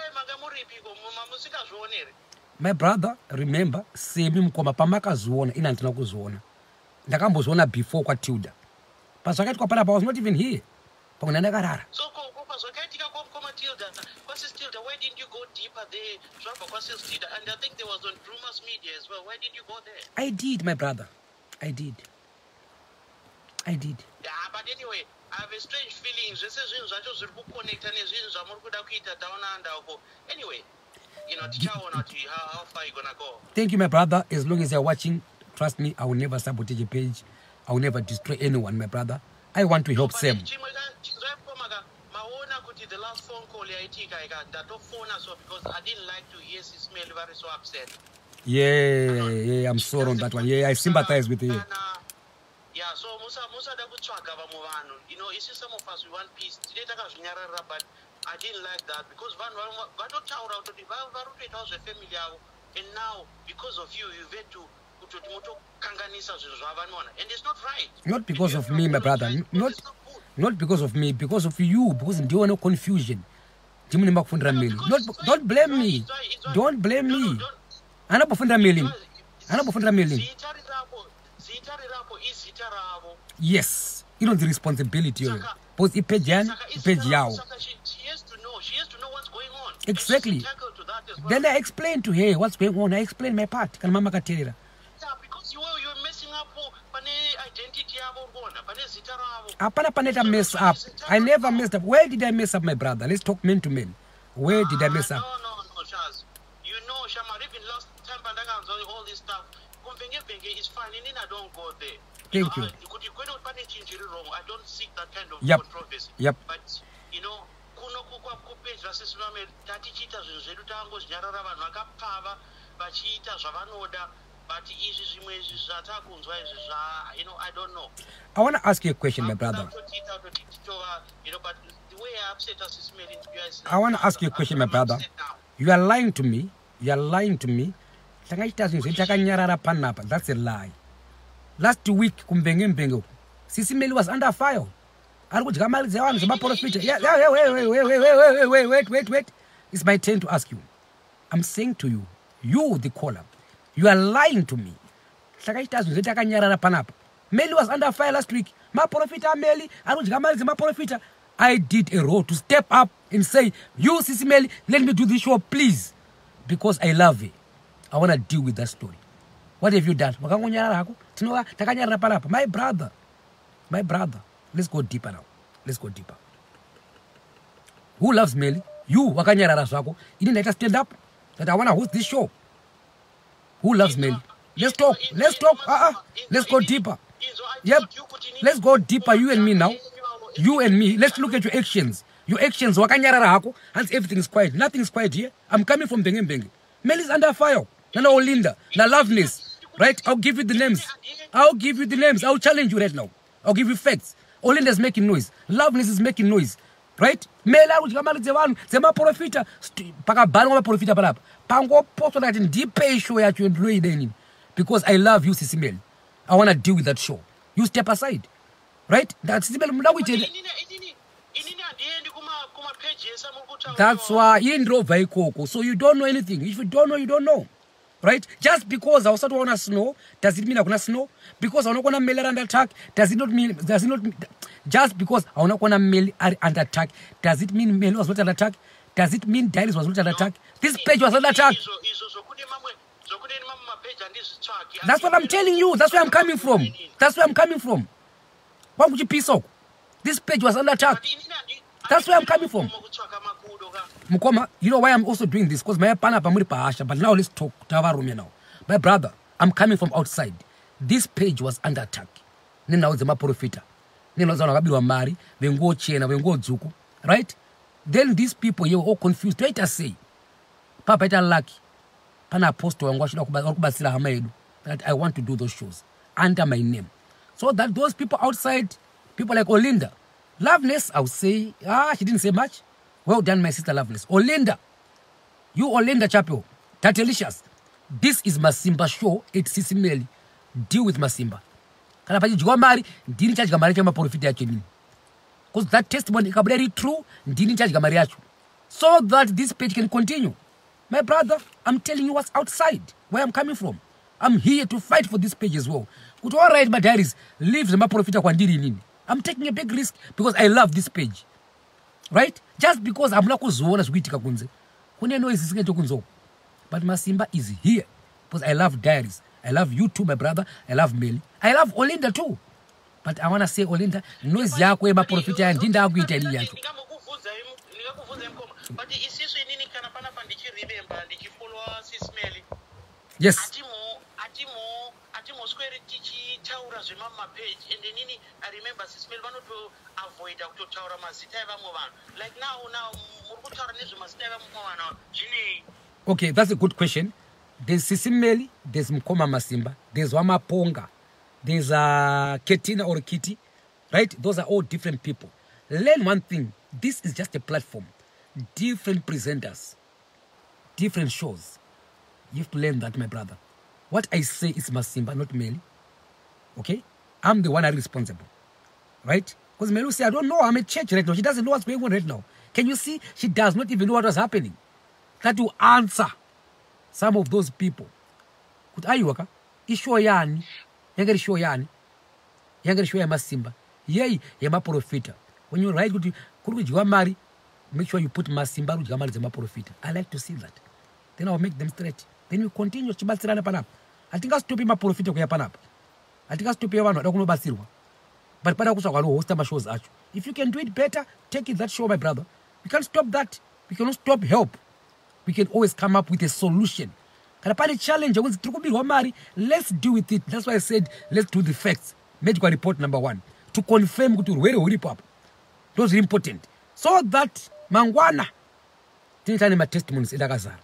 My brother, remember, same Mukoma pamaka zuona ina ntina kuzuona. Ndakambozuona before kwa Tilda. Pasakati kwa pala I was not even here. So why didn't you go deeper there? And I think there was on Rumors Media as well. Why did you go there? I did, my brother. I did. Yeah, but anyway, I have a strange feeling. Anyway, how far are you gonna go? Thank you, my brother. As long as you're watching, trust me, I will never sabotage a page. I will never destroy anyone, my brother. I want to help them. The last phone call I got that phone because I didn't like to hear SIS MELLY very so upset. Yeah, I'm sorry on that one. Yeah, I sympathize with you. Yeah, so Musa it's just some of us we want peace. But I didn't like that because and now because of you had to and it's not right. Not because of me, my brother. Not because of me, because of you. Because there was no confusion. Don't blame me. Don't blame me. Yes, you know the responsibility. Because she has to know exactly. Then I explained to her what's going on. I explained my part. Because you're messing up identity. Apana mess up. I never messed up. Where did I mess up, my brother? Let's talk men to men. Where did I mess up? No, Charles. You know, Shama, even last time all this stuff, kumvenge is fine. I don't go there. Thank you. I don't seek that kind of Yep. controversy. Yep. But kuno kupedza sisi vamwe tatichiita zvinhu zvedu tangozinyarara vanhu vakapfava vachiita zvavanoda but izvi zvimwe zvatakunzwa izvi I don't know. I want to ask you a question, my brother. But the way I upset us is made into US. I want to ask you a question, my brother. You are lying to me. You are lying to me. That's a lie. Last week, SIS MELLY was under fire. Wait. It's my turn to ask you. I'm saying to you, you the caller, you are lying to me. MELLY was under fire last week. MELLY. I did a role to step up and say, you SIS MELLY, let me do this show, please. Because I love it. I want to deal with that story. What have you done? My brother, let's go deeper now. Let's go deeper. Who loves MELLY? You, you need to stand up that I want to host this show. Who loves MELLY? Let's talk. Let's talk. Let's go deeper. Yep. Let's go deeper, you and me now. You and me. Let's look at your actions. Your actions, and everything is quiet. Nothing is quiet here. I'm coming from Bengen. MELLY is under fire. No, Linda. No, Loveness. Right? I'll give you the names. I'll give you the names. I'll challenge you right now. I'll give you facts. Olinda is making noise. Loveness is making noise. Right? MELLY zema profita. Pakabana profita palapa. Pango posto that in deep show at you and because I love you, SIS MELLY. I want to deal with that show. You step aside. Right? That's why you didn't drove Vaikoko. So you don't know anything. If you don't know, you don't know. Right? Just because I also want to snow, does it mean I'm going to snow? Because I'm not going to MELLY under attack, does it not mean just because I'm not going to MELLY under attack, does it mean MELLY was not under attack? Does it mean Diaries was not under attack? This page was under attack. That's what I'm telling you. That's where I'm coming from. That's where I'm coming from. Why would you piece off? This page was under attack. That's where I'm coming from. Mukoma, you know why I'm also doing this? Because my pana but now let's talk now. My brother, I'm coming from outside. This page was under attack. Right? Then these people, you were all confused. Let us say, Papa, it's lucky. Pana apostle that I want to do those shows under my name. So that those people outside, people like Olinda, Loveness, I would say, she didn't say much. Well done, my sister Loveness. Olinda, you Olinda Chapel, Tatelicious. This is Masimba show. It's SIS MELLY. Deal with Masimba. Because that testimony is very true. So that this page can continue. My brother, I'm telling you what's outside, where I'm coming from. I'm here to fight for this page as well. All right, my diaries, leave the profit. I'm taking a big risk because I love this page. Right? Just because I'm not going to but Masimba is here because I love diaries. I love you too, my brother. I love MELLY. I love Olinda too. But I want to say, Olinda, noise yako ema profit ya ndinda akuita ili yacho. But is this in any kind of remember the follow SIS MELLY? Yes. Atimo square teach Taura Zimama page and then I remember SIS MELLY wanted to avoid Dr. Taura Masiteva Movan. Like now Murutara Nizumasteva Movan. Okay, that's a good question. There's SIS MELLY, there's Mukoma Masimba, there's Wama Ponga, there's Ketina or Kitty, right? Those are all different people. Learn one thing. This is just a platform. Different presenters, different shows. You have to learn that, my brother. What I say is Masimba, not MELLY. Okay? I'm the one who's responsible. Right? Because MELLY say, I don't know, I'm a church right now. She doesn't know what's going on right now. Can you see? She does not even know what was happening. That to answer some of those people. Could I work? Isho yani. Younger show yani. Younger show ya Masimba. Yay, yama profita. When you write, could you marry? Make sure you put Masimba Rujamal Zema profit. I like to see that. Then I'll make them straight. Then we continue Chibatsirana Panap. I think I'll stop him a profit of Yapanap. I think I'll stop one. I don't know Basirwa. But Panakusa host my shows at you. If you can do it better, take it that show, my brother. We can't stop that. We cannot stop help. We can always come up with a solution. kana pane challenge yakunzi tiri kubirwa mari, let's deal with it. That's why I said let's do the facts. Medical report number 1 to confirm kuti urwere huripo apa. Those are important, so that mangwana tinitane matestimonies edakazara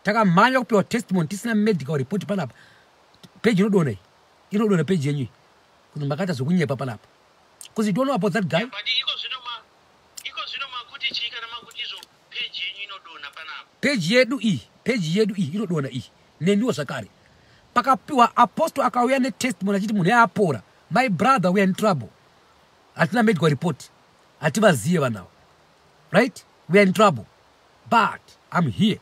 takamhanya kupiwa testimony tisina medical report panapa. Page inodona page yenyu kuti makata zokunyepa panapa, because you don't know about that guy. Page yedu iyi inodona iyi nendiwo zvakare pakapiwa apostle akauya netestimony achiti munhu yaapora, my brother we are in trouble, hatina medical report, hativaziye vanavo, right? We are in trouble, but I'm here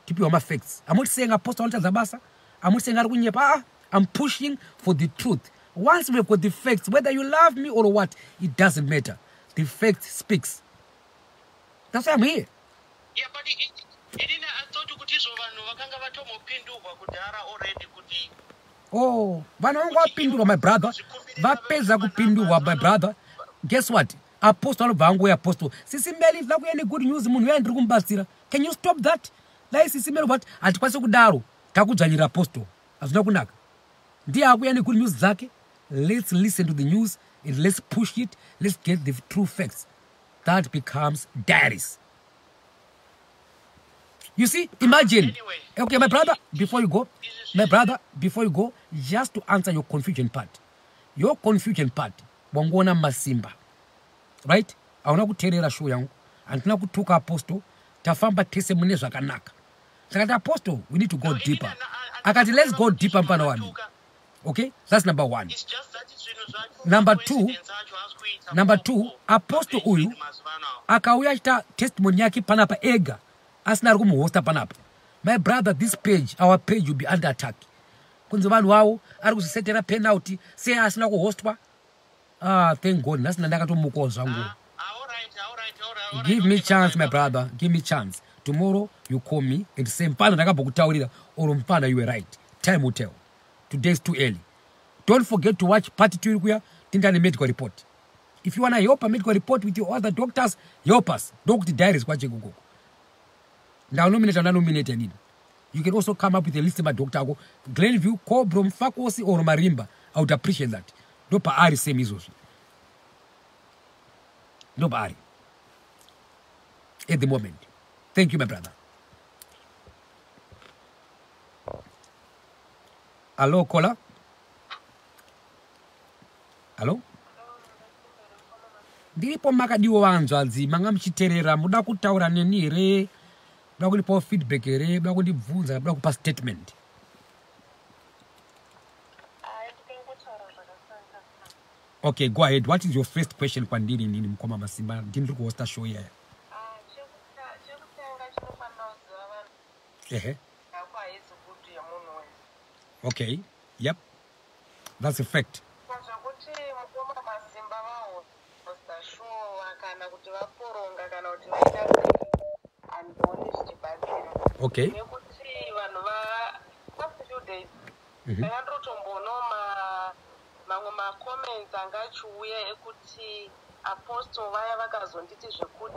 tipiwa mafacts. I'm not saying apostle anotadza basa, I'm not saying ari kunyepa. I'm pushing for the truth. Once we've got the facts, whether you love me or what, it doesn't matter. The fact speaks. That's why I'm here. Yeah, but I thought you could use already. Oh, vanongwapindurwa my brother. Vapedza kupindurwa my brother. Guess what? Apostle vangu apostle. Sisi Melly lakuya ne good news munhu yandiri kumbatsira. Can you stop that? Like Sisi Melly what? Hatikwanisi kudaro. Takudzvanyira apostle. Hazvina kunaka. Ndiye akuya ne good news dzake. Let's listen to the news and let's push it. Let's get the true facts. That becomes diaries. You see, imagine. Anyway, Okay, my brother, before you go, just to answer your confusion part. Your confusion part, wangona Masimba. Right? Auna kuterera show yangu. Antina kutuka apostle, tafamba testimony zvakanaka. Sakati apostle, we need to go deeper. Akati, let's go deeper mpana wani. Okay? That's number 1. Number 2, apostle uyu akauya chita testimony yake panapa ega. Asina ari kumuhosta panapa. My brother, this page, our page will be under attack. Kunzi vanhu wavo ari kuzisetera penalty, say asina kuhostwa. Thank God. Nasina ndakatomukawo zvangu. Give me chance, my brother. Give me chance. Tomorrow you call me and say mpana ndakambokutaurira or mpana you were right. Time will tell. Today is too early. Don't forget to watch part 2 here. Tindani medical report. If you want to help a medical report with your other doctors, help us. Doctor diaries kwache kuko. Now nominate nini. You can also come up with a list of my doctor. Glenview, Cobra, Mfakosi, or Marimba. I would appreciate that. No paari same isos. No paari. At the moment. Thank you, my brother. Hello, caller. Hello? Ndiripo makadiwo vanzvadzi manga muchiterera muda kutaura neni here, muda kundipawo feedback here, muda kundibvunza, muda kupa statement. Okay, go ahead. What is your first question kwandiri nini Mukoma Masimba? Ndiri kuhosta show here. Okay. Yep. That's a fact. Okay. Mamwe macomments angachiuya ekuti apostle vaya vakazonditi zvekuti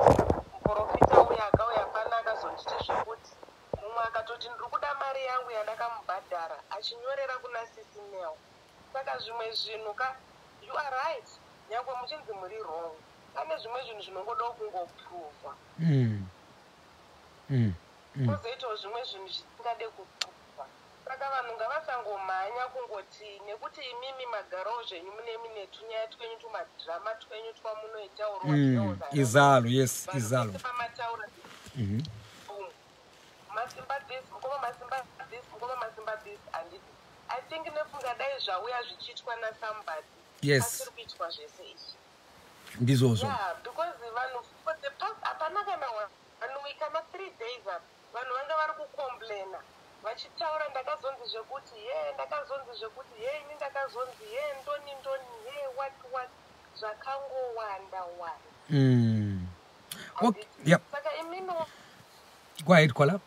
muprofita uya akauya pana akazonditi zvekuti mumwe akatoti ndiri kuda mari yangu yandakamubhadhara achinyorera kuna Sisi Melly. Saka zvimwe zvinhu you are right, nyangwe muchinzi muri wrong, pane zvimwe zvinhu zvinongodawo kungopruvha. Kozoitawo zvimwe zvinhu zvisingade kupruvha. Saka vanhu ngavasangomhanya kungoti nekuti imimi magarawo zvenyu mune tunyaya twenyu tumadhirama twenyu twamunoitaurwa izalo, yes, izalo. Masimba this, Mukoma Masimba this, Mukoma Masimba this, and it. I think nefunga dai zvauya zvichiitwa na somebody. Yes. Asiri kuitwa zvese izvi. Ndizozo. Yeah, because vanhu for the past apana kana vanhu kana 3 days up. Vanhu vanga vari kucomplaina. Vachitaura ndakazonzi zvekuti ndakazonzi zvekuti ini ndakazonzi ndoni what zvakangowanda. Okay, yep. Saka imini go ahead, caller.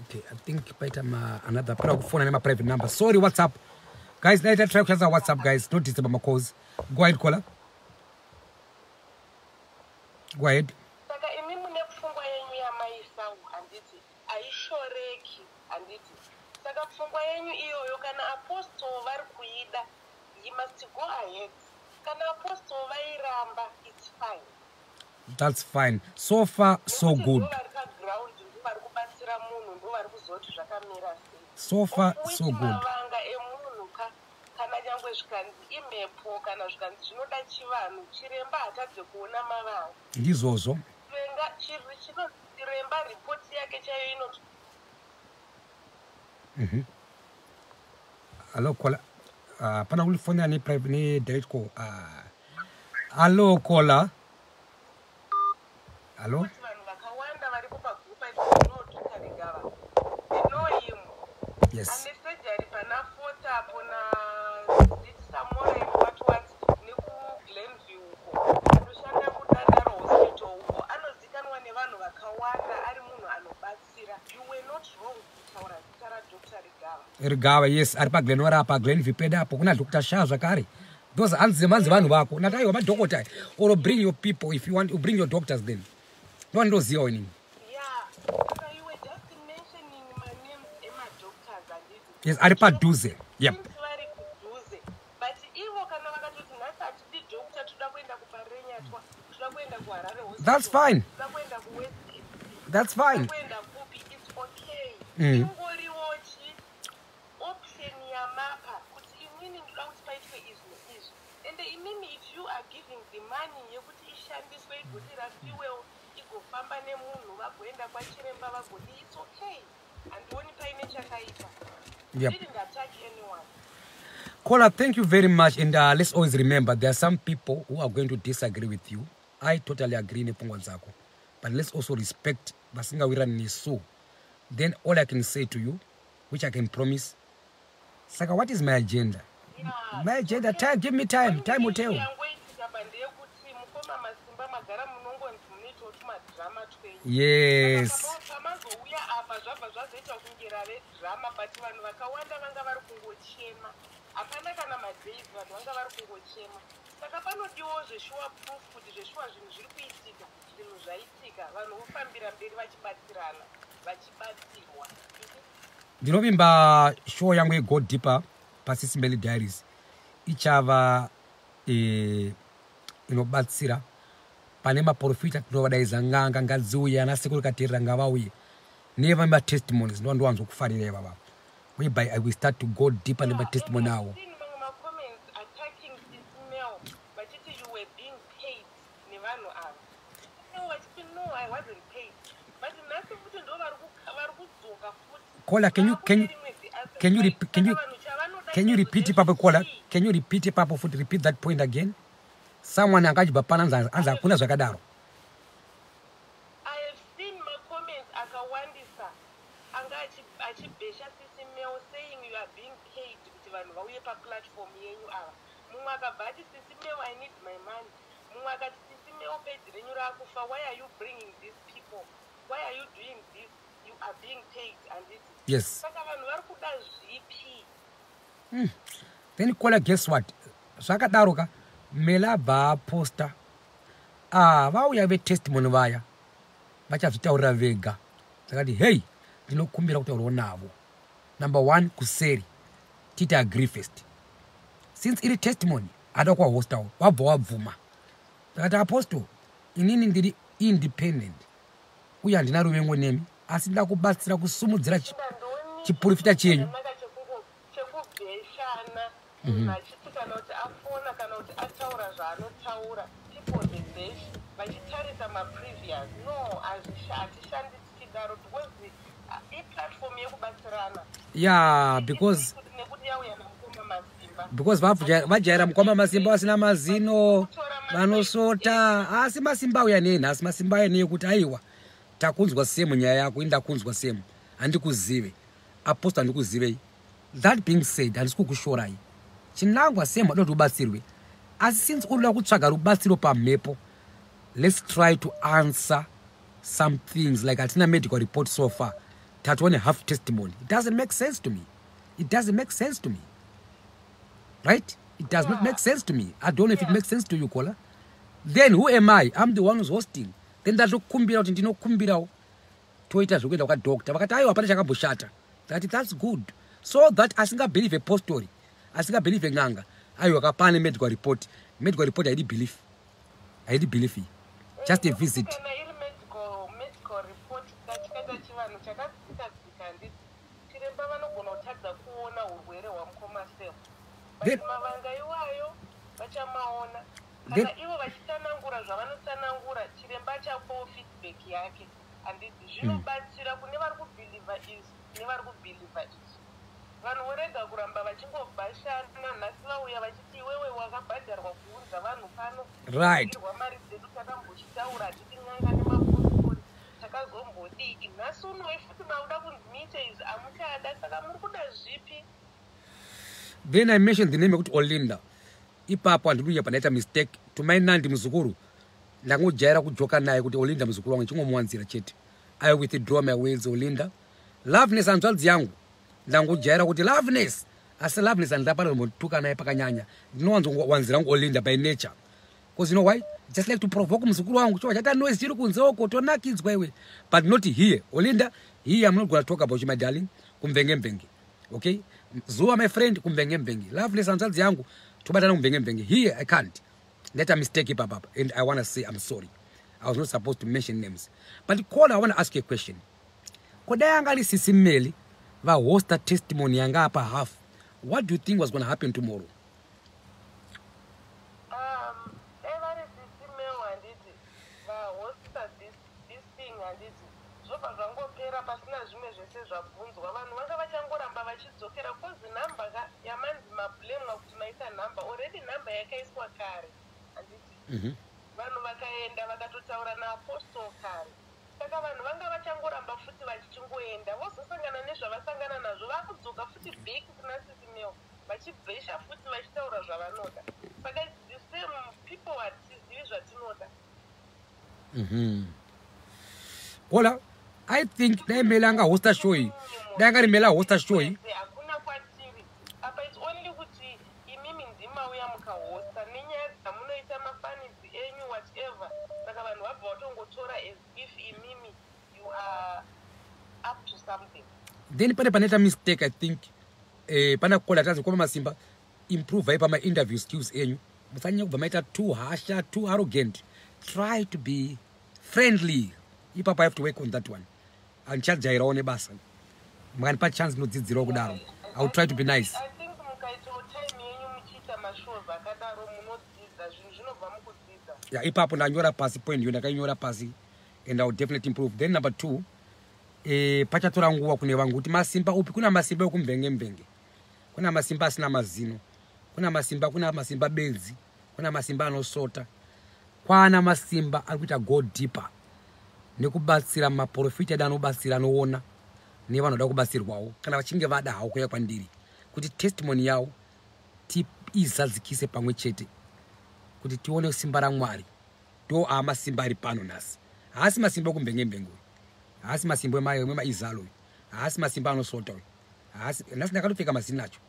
Okay, I think another phone and my private number. Sorry, WhatsApp. Guys, later try to WhatsApp, guys. Don't disturb my calls. Go ahead, caller. Go ahead. yangu handiti aishoreki handiti. Saka pfungwa yenyu iyoyo kana apostle vari kuida, you must go ahead. Kana apostle vairamba, it's fine. That's fine. So far, so good. So far, so good. Ndizozo. Hello, caller. Pana ulifanya ni private ni direct call. Hello, caller. Hello. Yes. Rigawa, yes, aripa Glen warapa Glen vipeda hapo kuna Dr. Shah zakari. Those anzimanzi vanhu vako. Natai wa madokota or bring your people if you want to bring your doctors then. No knows your name. Yeah. So you were just mentioning my name and my doctors and this. Yes, aripa duze. Yep. But ivo kana vakatoti nhasi atidi doctor toda kuenda kuparenya toda kuenda kuHarare. That's fine. Toda kuenda kuWest. That's fine. Kuenda kupi, it's okay. Option ya mapa kuti imini ndoda kuti paitwe izvi izvi. And imini if you are giving the money yekuti ishandiswe igoti rafiwewo igofamba nemunhu vagoenda kwachiremba vagoti it's okay. Andioni paine chakaipa. Yep. Didn't attack anyone. Caller, thank you very much. And let's always remember there are some people who are going to disagree with you. I totally agree nepungwa zako. But let's also respect basinga wirani so. Then all I can say to you, which I can promise, Saka, what is my agenda? Yeah. My agenda, Okay. time, give me time. Time will tell. Yes. Ndinovimba show yangu go deeper SIS MELLY diaries ichava inobatsira pane maprofita tinovadaidza nganga ngadziuya nasekuru kateerera ngavauye nevamba testimonies ndovandowanzo kufarira ivava whereby I will start to go deeper nema testimony awo. Caller, can you repeat it, Papa? Caller, can you repeat it, Papa? Repeat that point again. Someone angajiba pananza anza kuna zakadaro. I have seen my comments akawandisa angachi achibesha SIS MELLY saying you are being paid kuti vanhu vauye pa platform yenyu ava. Mumwe akabati SIS MELLY I need my money. Mumwe akati SIS MELLY page renyu rakufa. Why are you bringing these people? Why are you doing this? You are being paid and this. Yes. Saka vanhu vari kuda zvipi? Then caller, guess what? Zvakadaroka mela ba poster. Vauya ve testimony vaya. Vachazvitaurira vega. Zakati hey, ndinokumbira kutaurawo navo. Number 1 kuseri. Tita agree first. Since iri testimony ada kwa hostawo wabva wabvuma. Zakati apostle inini ndiri independent. Uye handina ruvengo nemi asi ndida kubatsira kusumudzira chiprofita chenyu. Yeah, because vajaira Mukoma Masimba vasina mazino vanosota asi Masimba uya neni asi Masimba uya neyekuti aiwa takunzwa semu nyaya yako inda kunzwa semu handikuzive apostle handikuzivei. That being said handisi kukushorai chinangwa semu hadoda kuti ubatsirwe asi since unoda kutsvaga rubatsiro pamhepo let's try to answer some things like hatina medical report so far tatione half testimony. It doesn't make sense to me. It doesn't make sense to me, right? It does not make sense to me. I don't know if it makes sense to you, caller. Then who am I? I'm the one who's hosting. Then that's kumbira kuti ndinokumbirawo toita zvokuenda kwadoctor vakati aiwa hapana chakamboshata. That's good, so that asingabelieve apostori, asingabelieve ng'anga, aiwa kapane medical report haidi belief iyi, just a visit. Medical report chakaita chivanhu chakadzidzika handiti chiremba vanogona kutadza kuona urwere hwamukoma stem, but mavanga iwayo vachamaona kana ivo vachitsanangura zvavanotsanangura chiremba chapowo feedback yake handiti zvinobatsira kune vari kubhilivha izvi nevari kubhilivha izvi. Vanhu vorega kuramba vachingobhashana nhasi vauya vachiti iwewe wakabhadharwa kuunza vanhu pano irwa mari dzedu takambochitaura hatiti n'anga nemapostori takazombodii, nhasi unoi futi mauda kundiite izvi amuchada, saka muri kuda zvipi? Then I mentioned the name yekuti Olinda. Ipapo handikuya panaita mistake tumainandi muzukuru ndangojaira kujoka naye kuti Olinda muzukuru wangu chingomuwanzira chete. I withdraw my words Olinda. Loveness hanzvadzi yangu ndangojaira kuti Loveness, asi Loveness handapana mutuka naye pakanyanya. Ndinowanzira wangu Olinda by nature. Because you know why? Just like to provoke muzukuru wangu chova chata noise chiri kunze uko tonakidzwa iwe. But not here. Olinda, here I'm not going to talk about you my darling. Kumvenge. Okay? Zuwa my friend kumvenge. Loveness hanzvadzi yangu tobatana kumvenge. Here I can't. Let a mistake pop, and I want to say I'm sorry. I was not supposed to mention names. But caller, I want to ask you a question. Kodayanga li SIS MELLY va host a testimony yanga apa half. What do you think was going to happen tomorrow? Every SIS MELLY and it va host this thing and it. Zvoba zvangopera pasina zvimwe zvese zvabvunzwa. Vanhu vanga vachangoramba vachidzokera kozi namba yamanzi mablame kuti maisa namba already namba yakaiswa kare. Vanhu vakaenda vakatotaura naapostol kare, saka vanhu vanga vachangoramba futi vachingoenda vozosangana nezvavasangana nazvo vakudzoka futi bheki kuna SIS MELLY vachibhesha futi vachitaura zvavanoda, saka the same people hatizivi zvatinoda. Kola, I think dai MELLY anga hosta show iyi, dai anga MELLY hosta show iyi hakuna kwatiri apa, it's only kuti imimi ndimauya mukahosta nenyaya dzamunoita mafanizi enyu whatever, saka vanhu vabva vatongotora as if imimi you are up to something. Then panaita mistake I think pana kola tazi kwa Masimba improve pama interview skills enyu, musanye kubva maita too harsh, too arrogant. Try to be friendly. Ipapa I have to work on that one. Anchajairawo nebasa mukanipa chance nodzidzirawo kudaro. I will try to be nice. I think mukaitawo time yenyu muchiita mashows akadaro munodzidza zvinhu zvinobva mukudzidza. Yeah, ipapo ndanyora pasi point yona ndakanyora pasi, and I will definitely improve. Then number 2, pachatora nguva kune vangu kuti Masimba upi, kuna Masimba ekumvenge, kuna Masimba asina mazino, kuna Masimba benzi, kuna Masimba anosota, kwana Masimba ari kuita go deeper nekubatsira maprofita danobatsira anoona nevanoda kubatsirwawo kana vachinge vada hawo kuya kwandiri kuti testimony yawo izadzikise pamwe chete kuti tione simba raMwari. Do Masimba ari pano nhasi, haasi Masimba ekumvenge, haasi Masimba emaizalo, haasi Masimba anosota, haasi nhasi ndakatopfeka mazina acho.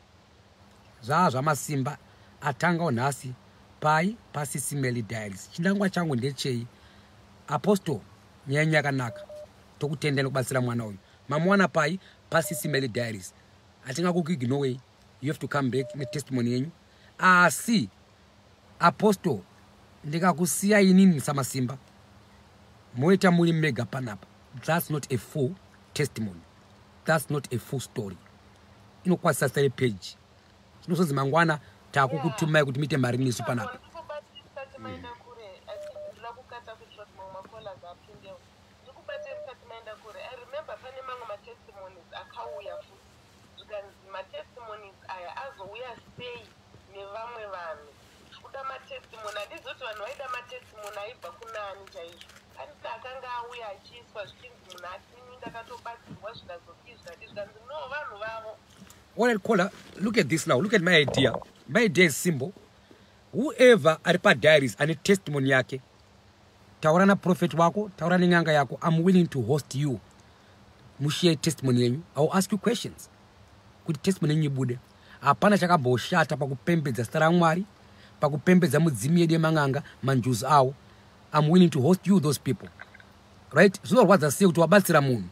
Zvamasimba atangawo nhasi SIS MELLY Diaries. Chinangwa changu ndechei Apostle nyanya yakanaka tokutenda nokubatsira mwana uyu mamwana SIS MELLY Diaries. Atinga kukiignore, you have to come back ne testimony yenyu. Asi Apostle ndikakusiya inini saMasimba moita muri mega panapa. That's not a full testimony, that's not a full story. Inokwasisa story page zvinozonzi mangwana takukutumai kuti muite mari nesu panapa. I remember pane mamwe matestimonies akauya futi zvikanzi matestimonies aya azouya sei nevamwe vanhu. Kuda matestimony handizoti vanhu vaida matestimony aibva kunani chaizvo, anditi akanga auya achiiswa zvichinzi munhu atini ndakatobatsirwa zvikazokii zvikati zvikanzi no vanhu vavo. All right, caller, look at this now. Look at my idea. My idea is simple. Whoever ari diaries ane testimony yake, taura na prophet wako, taura na nganga yako, I'm willing to host you. Mushare testimony yenyu. I will ask you questions. Kuti testimony yenyu ibude. Hapana chakaboshata pakupembedza zita raMwari, pakupembedza mudzimi yedu yemanganga, manjuzi awo. I'm willing to host you those people. Right? Zvinorwadza sei kuti wabatsira munhu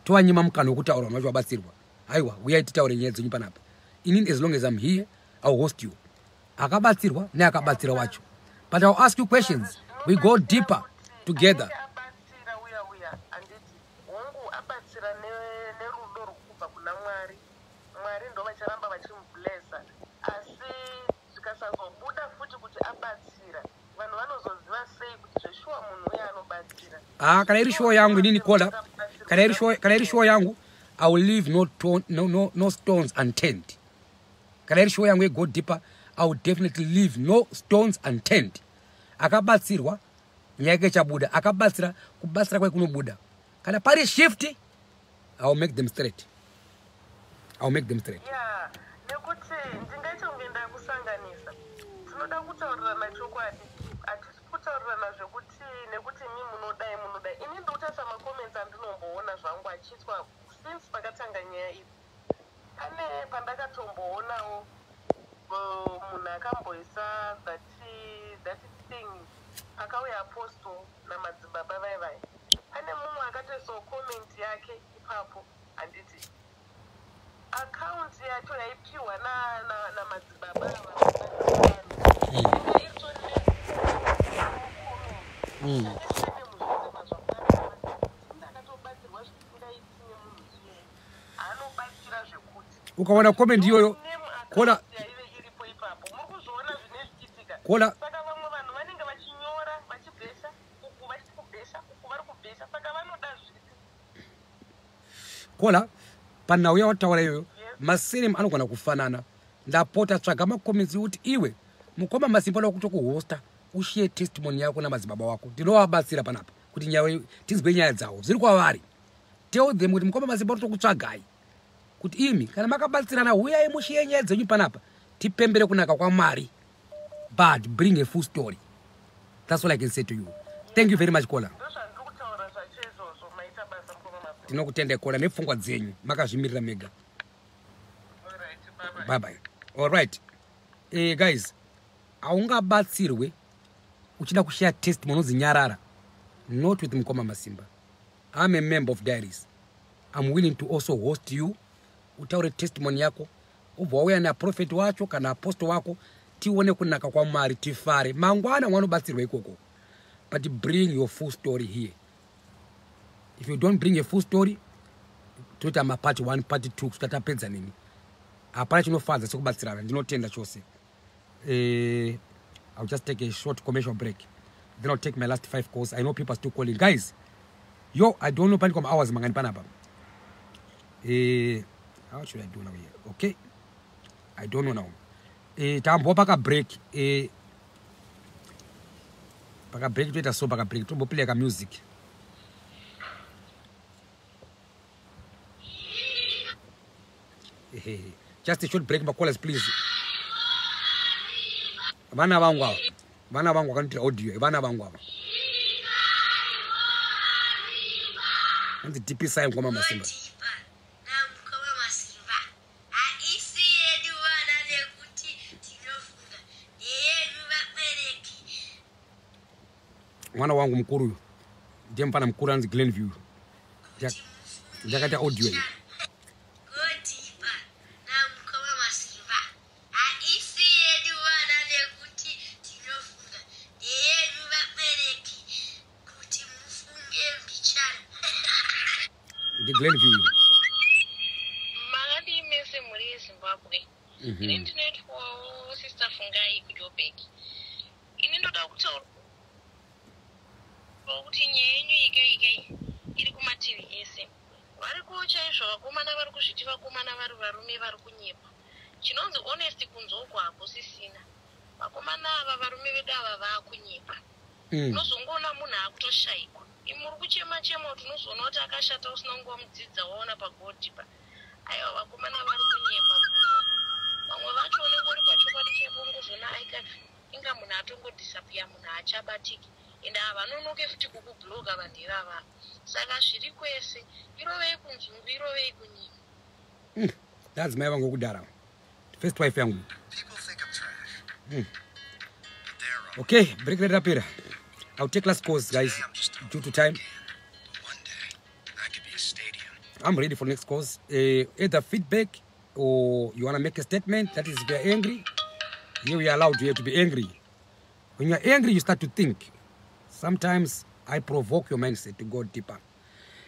toanyima mukana wekutaura vanhu vacho vabatsirwa. Aiwa, uyai titaure nyaya dzenyu panapa. Inini as long as I'm here, I'll host you. Akabatsirwa neakabatsira wacho. But I'll ask you questions. We go deeper together. Kana iri show yangu inini kola. Kana iri show yangu, I will leave no stones unturned. Kana iri show yangu go deeper, I will definitely leave no stones unturned. Akabatsirwa nyake chabuda, akabatsira kubatsira kwa kunobuda. Kana pari shift, I will make them straight. Yeah, nekuti ndingaita ungenda kusanganisa. Tinoda kutaurira machokwadi. Kutaurira zvekuti nekuti munodai. Ini ndotasa macomments andinomboona zvangu achiitwa since pakatanga nyaya idzi. Pane pandakatomboonao munhu akamboisa that thing akauya apostle namadzibaba vai. Pane mumwe akatoisawo comment yake ipapo anditi account yacho yaipiwa namadzibaba ukaona comment iyoyo kola saka vamwe vanhu vanenge vachinyora vachibhesa uku vachikubhesa uku vari kubhesa saka vanoda zvipi kola panhau yawataura iyoyo maserem anogona kufanana. Ndapota tsvaga macomments kuti iwe Mukoma Masimba loda kutokuhosta ushiye testimony yako namadzibaba wako. Ndinovabatsira panapa kuti nyaya tinzwe nyaya dzawo zviri kwavari. Tell them kuti Mukoma Masimba tokutsvagai kuti imi kana makabatsirana uyai mushiye nyaya dzenyu panapa tipembere kunaka kwaMwari. But bring a full story. That's all I can say to you. Thank you very much Kola. Tinokutenda Kola nepfungwa dzenyu makazvimirira mega. Bye bye. All right. Guys, aungabatsirwe uchida kushare testimony zinyarara. Not with Mukoma Masimba. I'm a member of Diaries. I'm willing to also host you. Utaure testimony yako. Ubva wauya na prophet wacho kana apostle wako. Tione kunaka kwa Mwari tifare. Mangwana wanobatsirwa ikoko. But bring your full story here. If you don't bring a full story, tuta part 1, part 2, tutapedza nini. Apana chinofanza sekubatsirana ndinotenda chose. I'll just take a short commercial break. Then I'll take my last 5 calls. I know people are still calling. Guys, I don't know panic hours mangani panapa. How should I do now here? Okay. I don't know now. Tambo paka break. Paka break tuita so paka break. Tumbo play music. Just a short break, my callers, please. Vana vangu kanitira audio. Vana vangu. Anti DP sign Mukoma Masimba. Mwana wangu mkuru. Ndiye mpana mkuru anzi Glenview. Ndakata audio. Glenview. Magadi mese muri Zimbabwe. Ini ndinoitwa sister Fungai kuJoburg. Ini ndoda kutaura kuti nyaya yenyu ikai iri kumativi ese. Vari kuchaizva vakomana vari kuzviti vakomana vari varume vari kunyepa. Chinonzi honest kunzoko hakusisina. Vakomana ava varume vedu ava vakunyepa. Unozongoona munhu akutoshayikwa. Muri kuchema tunozoona kuti akashata usina kungomudzidza waona pagodhipa. Aiwa vakomana vari kunyepa. Vamwe vacho unenge uri pachokwadi chepo ungozoona inga munhu atongodhisapiya munhu achabatiki. Ende havanonoke futi kukubhloga vanhu ivava. Saka zviri kwese irovei kunzvungu irovei kunyika. That's mai vangu kudara. First wife yangu. Okay, break it up here. I'll take last calls, guys, due to time. One day, that could be a stadium. I'm ready for next course. Either feedback or you want to make a statement. That is, if you're angry, here we are allowed you have to be angry. When you're angry, you start to think. Sometimes I provoke your mindset to go deeper.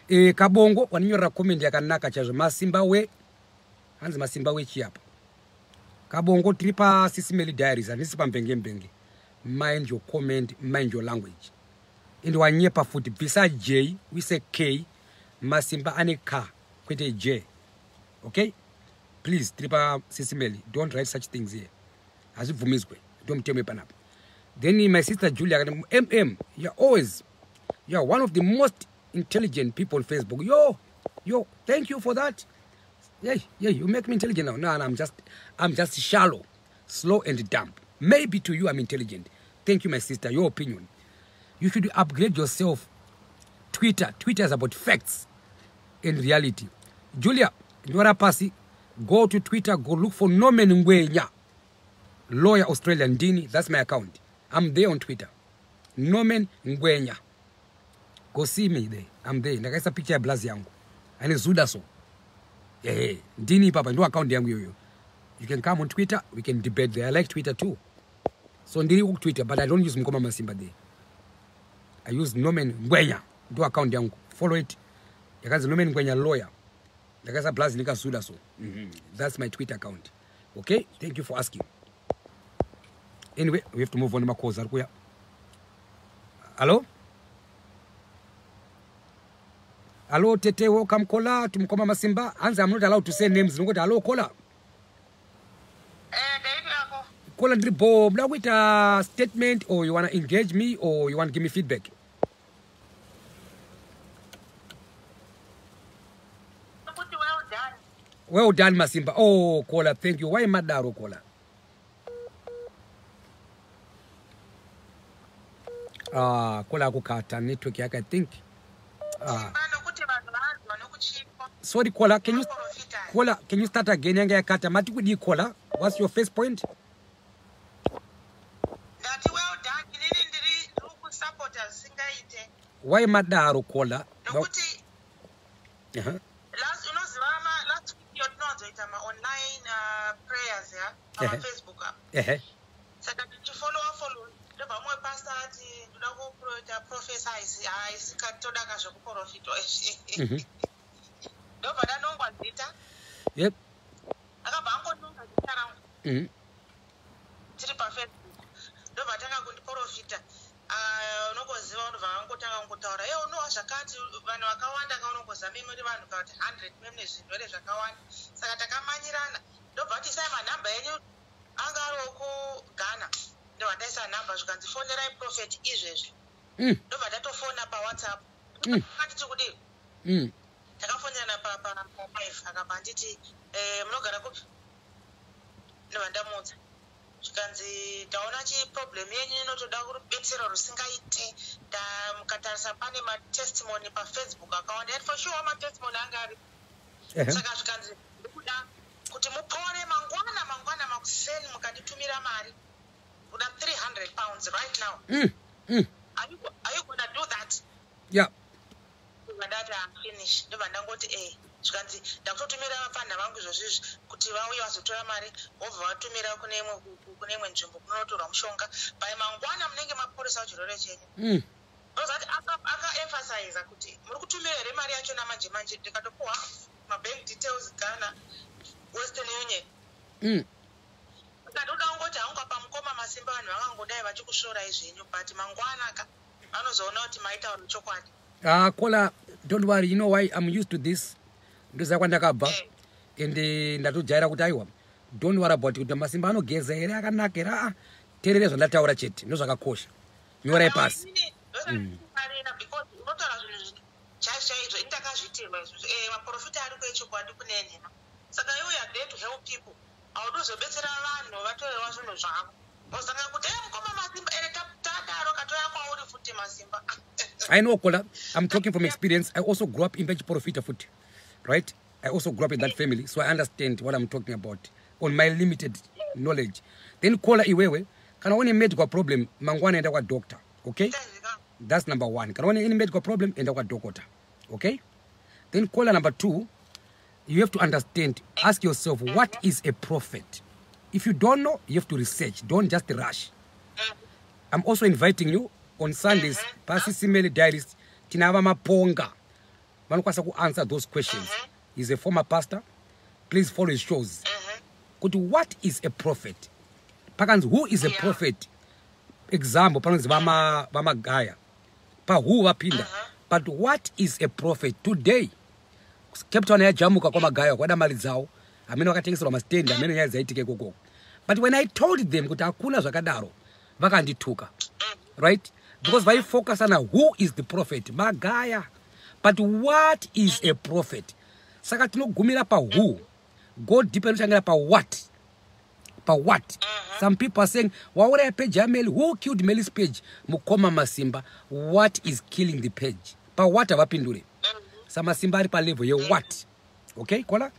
Kabongo, when you recommend yakanaka chazo Masimba we, hands Masimba we chiapa. Kabongo tripa SIS MELLY diaries and this is mind your comment, mind your language. In the wanyepa foot beside J, we say K, Masimba ane K, kwete J. Okay? Please, tripa SIS MELLY, don't write such things here. As if don't tell me panap. Then my sister Julia, you're one of the most intelligent people on Facebook. Yo, thank you for that. Yeah, you make me intelligent now. No, I'm just shallow, slow and dumb. Maybe to you I'm intelligent. Thank you, my sister. Your opinion. You should upgrade yourself. Twitter is about facts and reality. Julia, Nwara Pasi, go to Twitter, go look for Norman Ngwenya, lawyer Australian Dini. That's my account. I'm there on Twitter. Norman Ngwenya. Go see me there. I'm there. Like I said, picture of Blazi yangu. And it's Zudaso. Yeah, Dini Papa, no account yangu yoyo. You can come on Twitter. We can debate there. I like Twitter too. So Ndiri work Twitter, but I don't use Mukoma Masimba there. I use Norman Ngwenya. Do account yangu. Follow it. Because Norman Ngwenya lawyer. Like I said, Blazi Nika Zudaso. That's my Twitter account. Okay? Thank you for asking. Anyway, we have to move on to my calls. Hello? Hello, Tete, welcome, caller, to Mukoma Masimba. Answer, I'm not allowed to say names. Hello, caller. Caller, Bob, now with a statement, or you want to engage me, or you want to give me feedback? Well done, Masimba. Oh, caller, thank you. Why Madaro, caller? Caller, kukata network, I think. Sorry, caller, can you start again? Yanga kata mati kudi caller. What's your first point? Why Madaro caller? Last week online prayers on Facebook. So that you follow. The pastor professor is Yep. problem testimony pa Facebook account and for sure my testimony angari saka zvikanzi kuda kuti mupore mangwana makuseni mukanditumira mari kuda 300 pounds right now. Are you gonna do that? Yeah. That I'm finished. Ndo vandangoti zvikanzi ndakutotumira vapana vangu izvozvizvi kuti vauye vazotora mari wobva vatumira kune imwe nzvimbo kunotorwa mushonga pai mangwana munenge maporesa chirwere chenyu. Aka-emphasize kuti muri kutumira here mari yacho namanje ndikatopuwa mabank details Ghana Western Union. Ndoda ngoti haungapa Mukoma Masimba vanhu vakangodai vachikushora izvenyu but mangwana ka vanozoona kuti maita vanhu chokwadi. Kola, don't worry, you know why I'm used to this. Ndoza kwandakabva ende ndatojaira kuti aiwa don't worry about kuti Masimba anogeza here akanakira terere zvandataura chete ndozvakakosha. Nyorai pasi. I know, Kola. I'm talking from experience. I also grew up in Bench Profita foot, right? I also grew up in that family, so I understand what I'm talking about on my limited knowledge. Then Kola iwewe, kana one medical problem, mangwana enda kwa doctor, okay? That's number one. Kana one any medical problem enda kwa doctor, okay? Then caller number 2, you have to understand, ask yourself, what is a prophet? If you don't know, you have to research. Don't just rush. I'm also inviting you on Sundays, SIS MELLY diaries, Tinava Maponga. Manukasa ku answer those questions. He's a former pastor. Please follow his shows. What is a prophet? Pagans, who is a prophet? Example, Pagans Vama Gaya. Pa who wapinda. But what is a prophet today? Kept on jamuka koma Gaya, kwada malizao. Ameno wakatengiswa mastenda, ameno ya zaitike koko. But when I told them kuti akuna zvakadaro, vakandituka. Right? Because I focus on who is the prophet. Magaya. But what is a prophet? Saka tinogumira pa who. Go deeper and pa what. Pa what. Some people are saying, what I page Melly? Who killed Melly's page? Mukoma Masimba. What is killing the page? Pa what have happened? Some Masimba pa level. What? Okay, Kola?